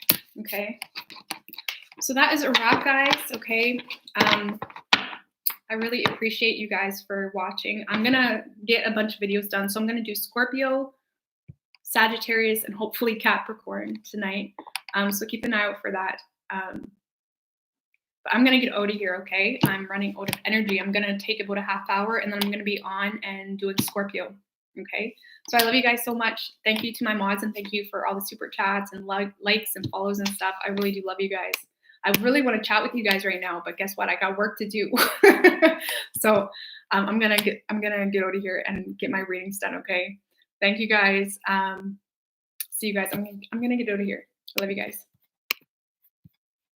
Okay. So that is a wrap, guys. Okay. I really appreciate you guys for watching. I'm going to get a bunch of videos done. So I'm going to do Scorpio, Sagittarius, and hopefully Capricorn tonight. So keep an eye out for that. But I'm going to get out of here, okay? I'm running out of energy. I'm going to take about a half hour, and then I'm going to be on and doing Scorpio, okay? So I love you guys so much. Thank you to my mods, and thank you for all the super chats and likes and follows and stuff. I really do love you guys. I really want to chat with you guys right now, but guess what? I got work to do. So I'm gonna get out of here and get my readings done. Okay. Thank you guys. See you guys. I'm gonna get out of here. I love you guys.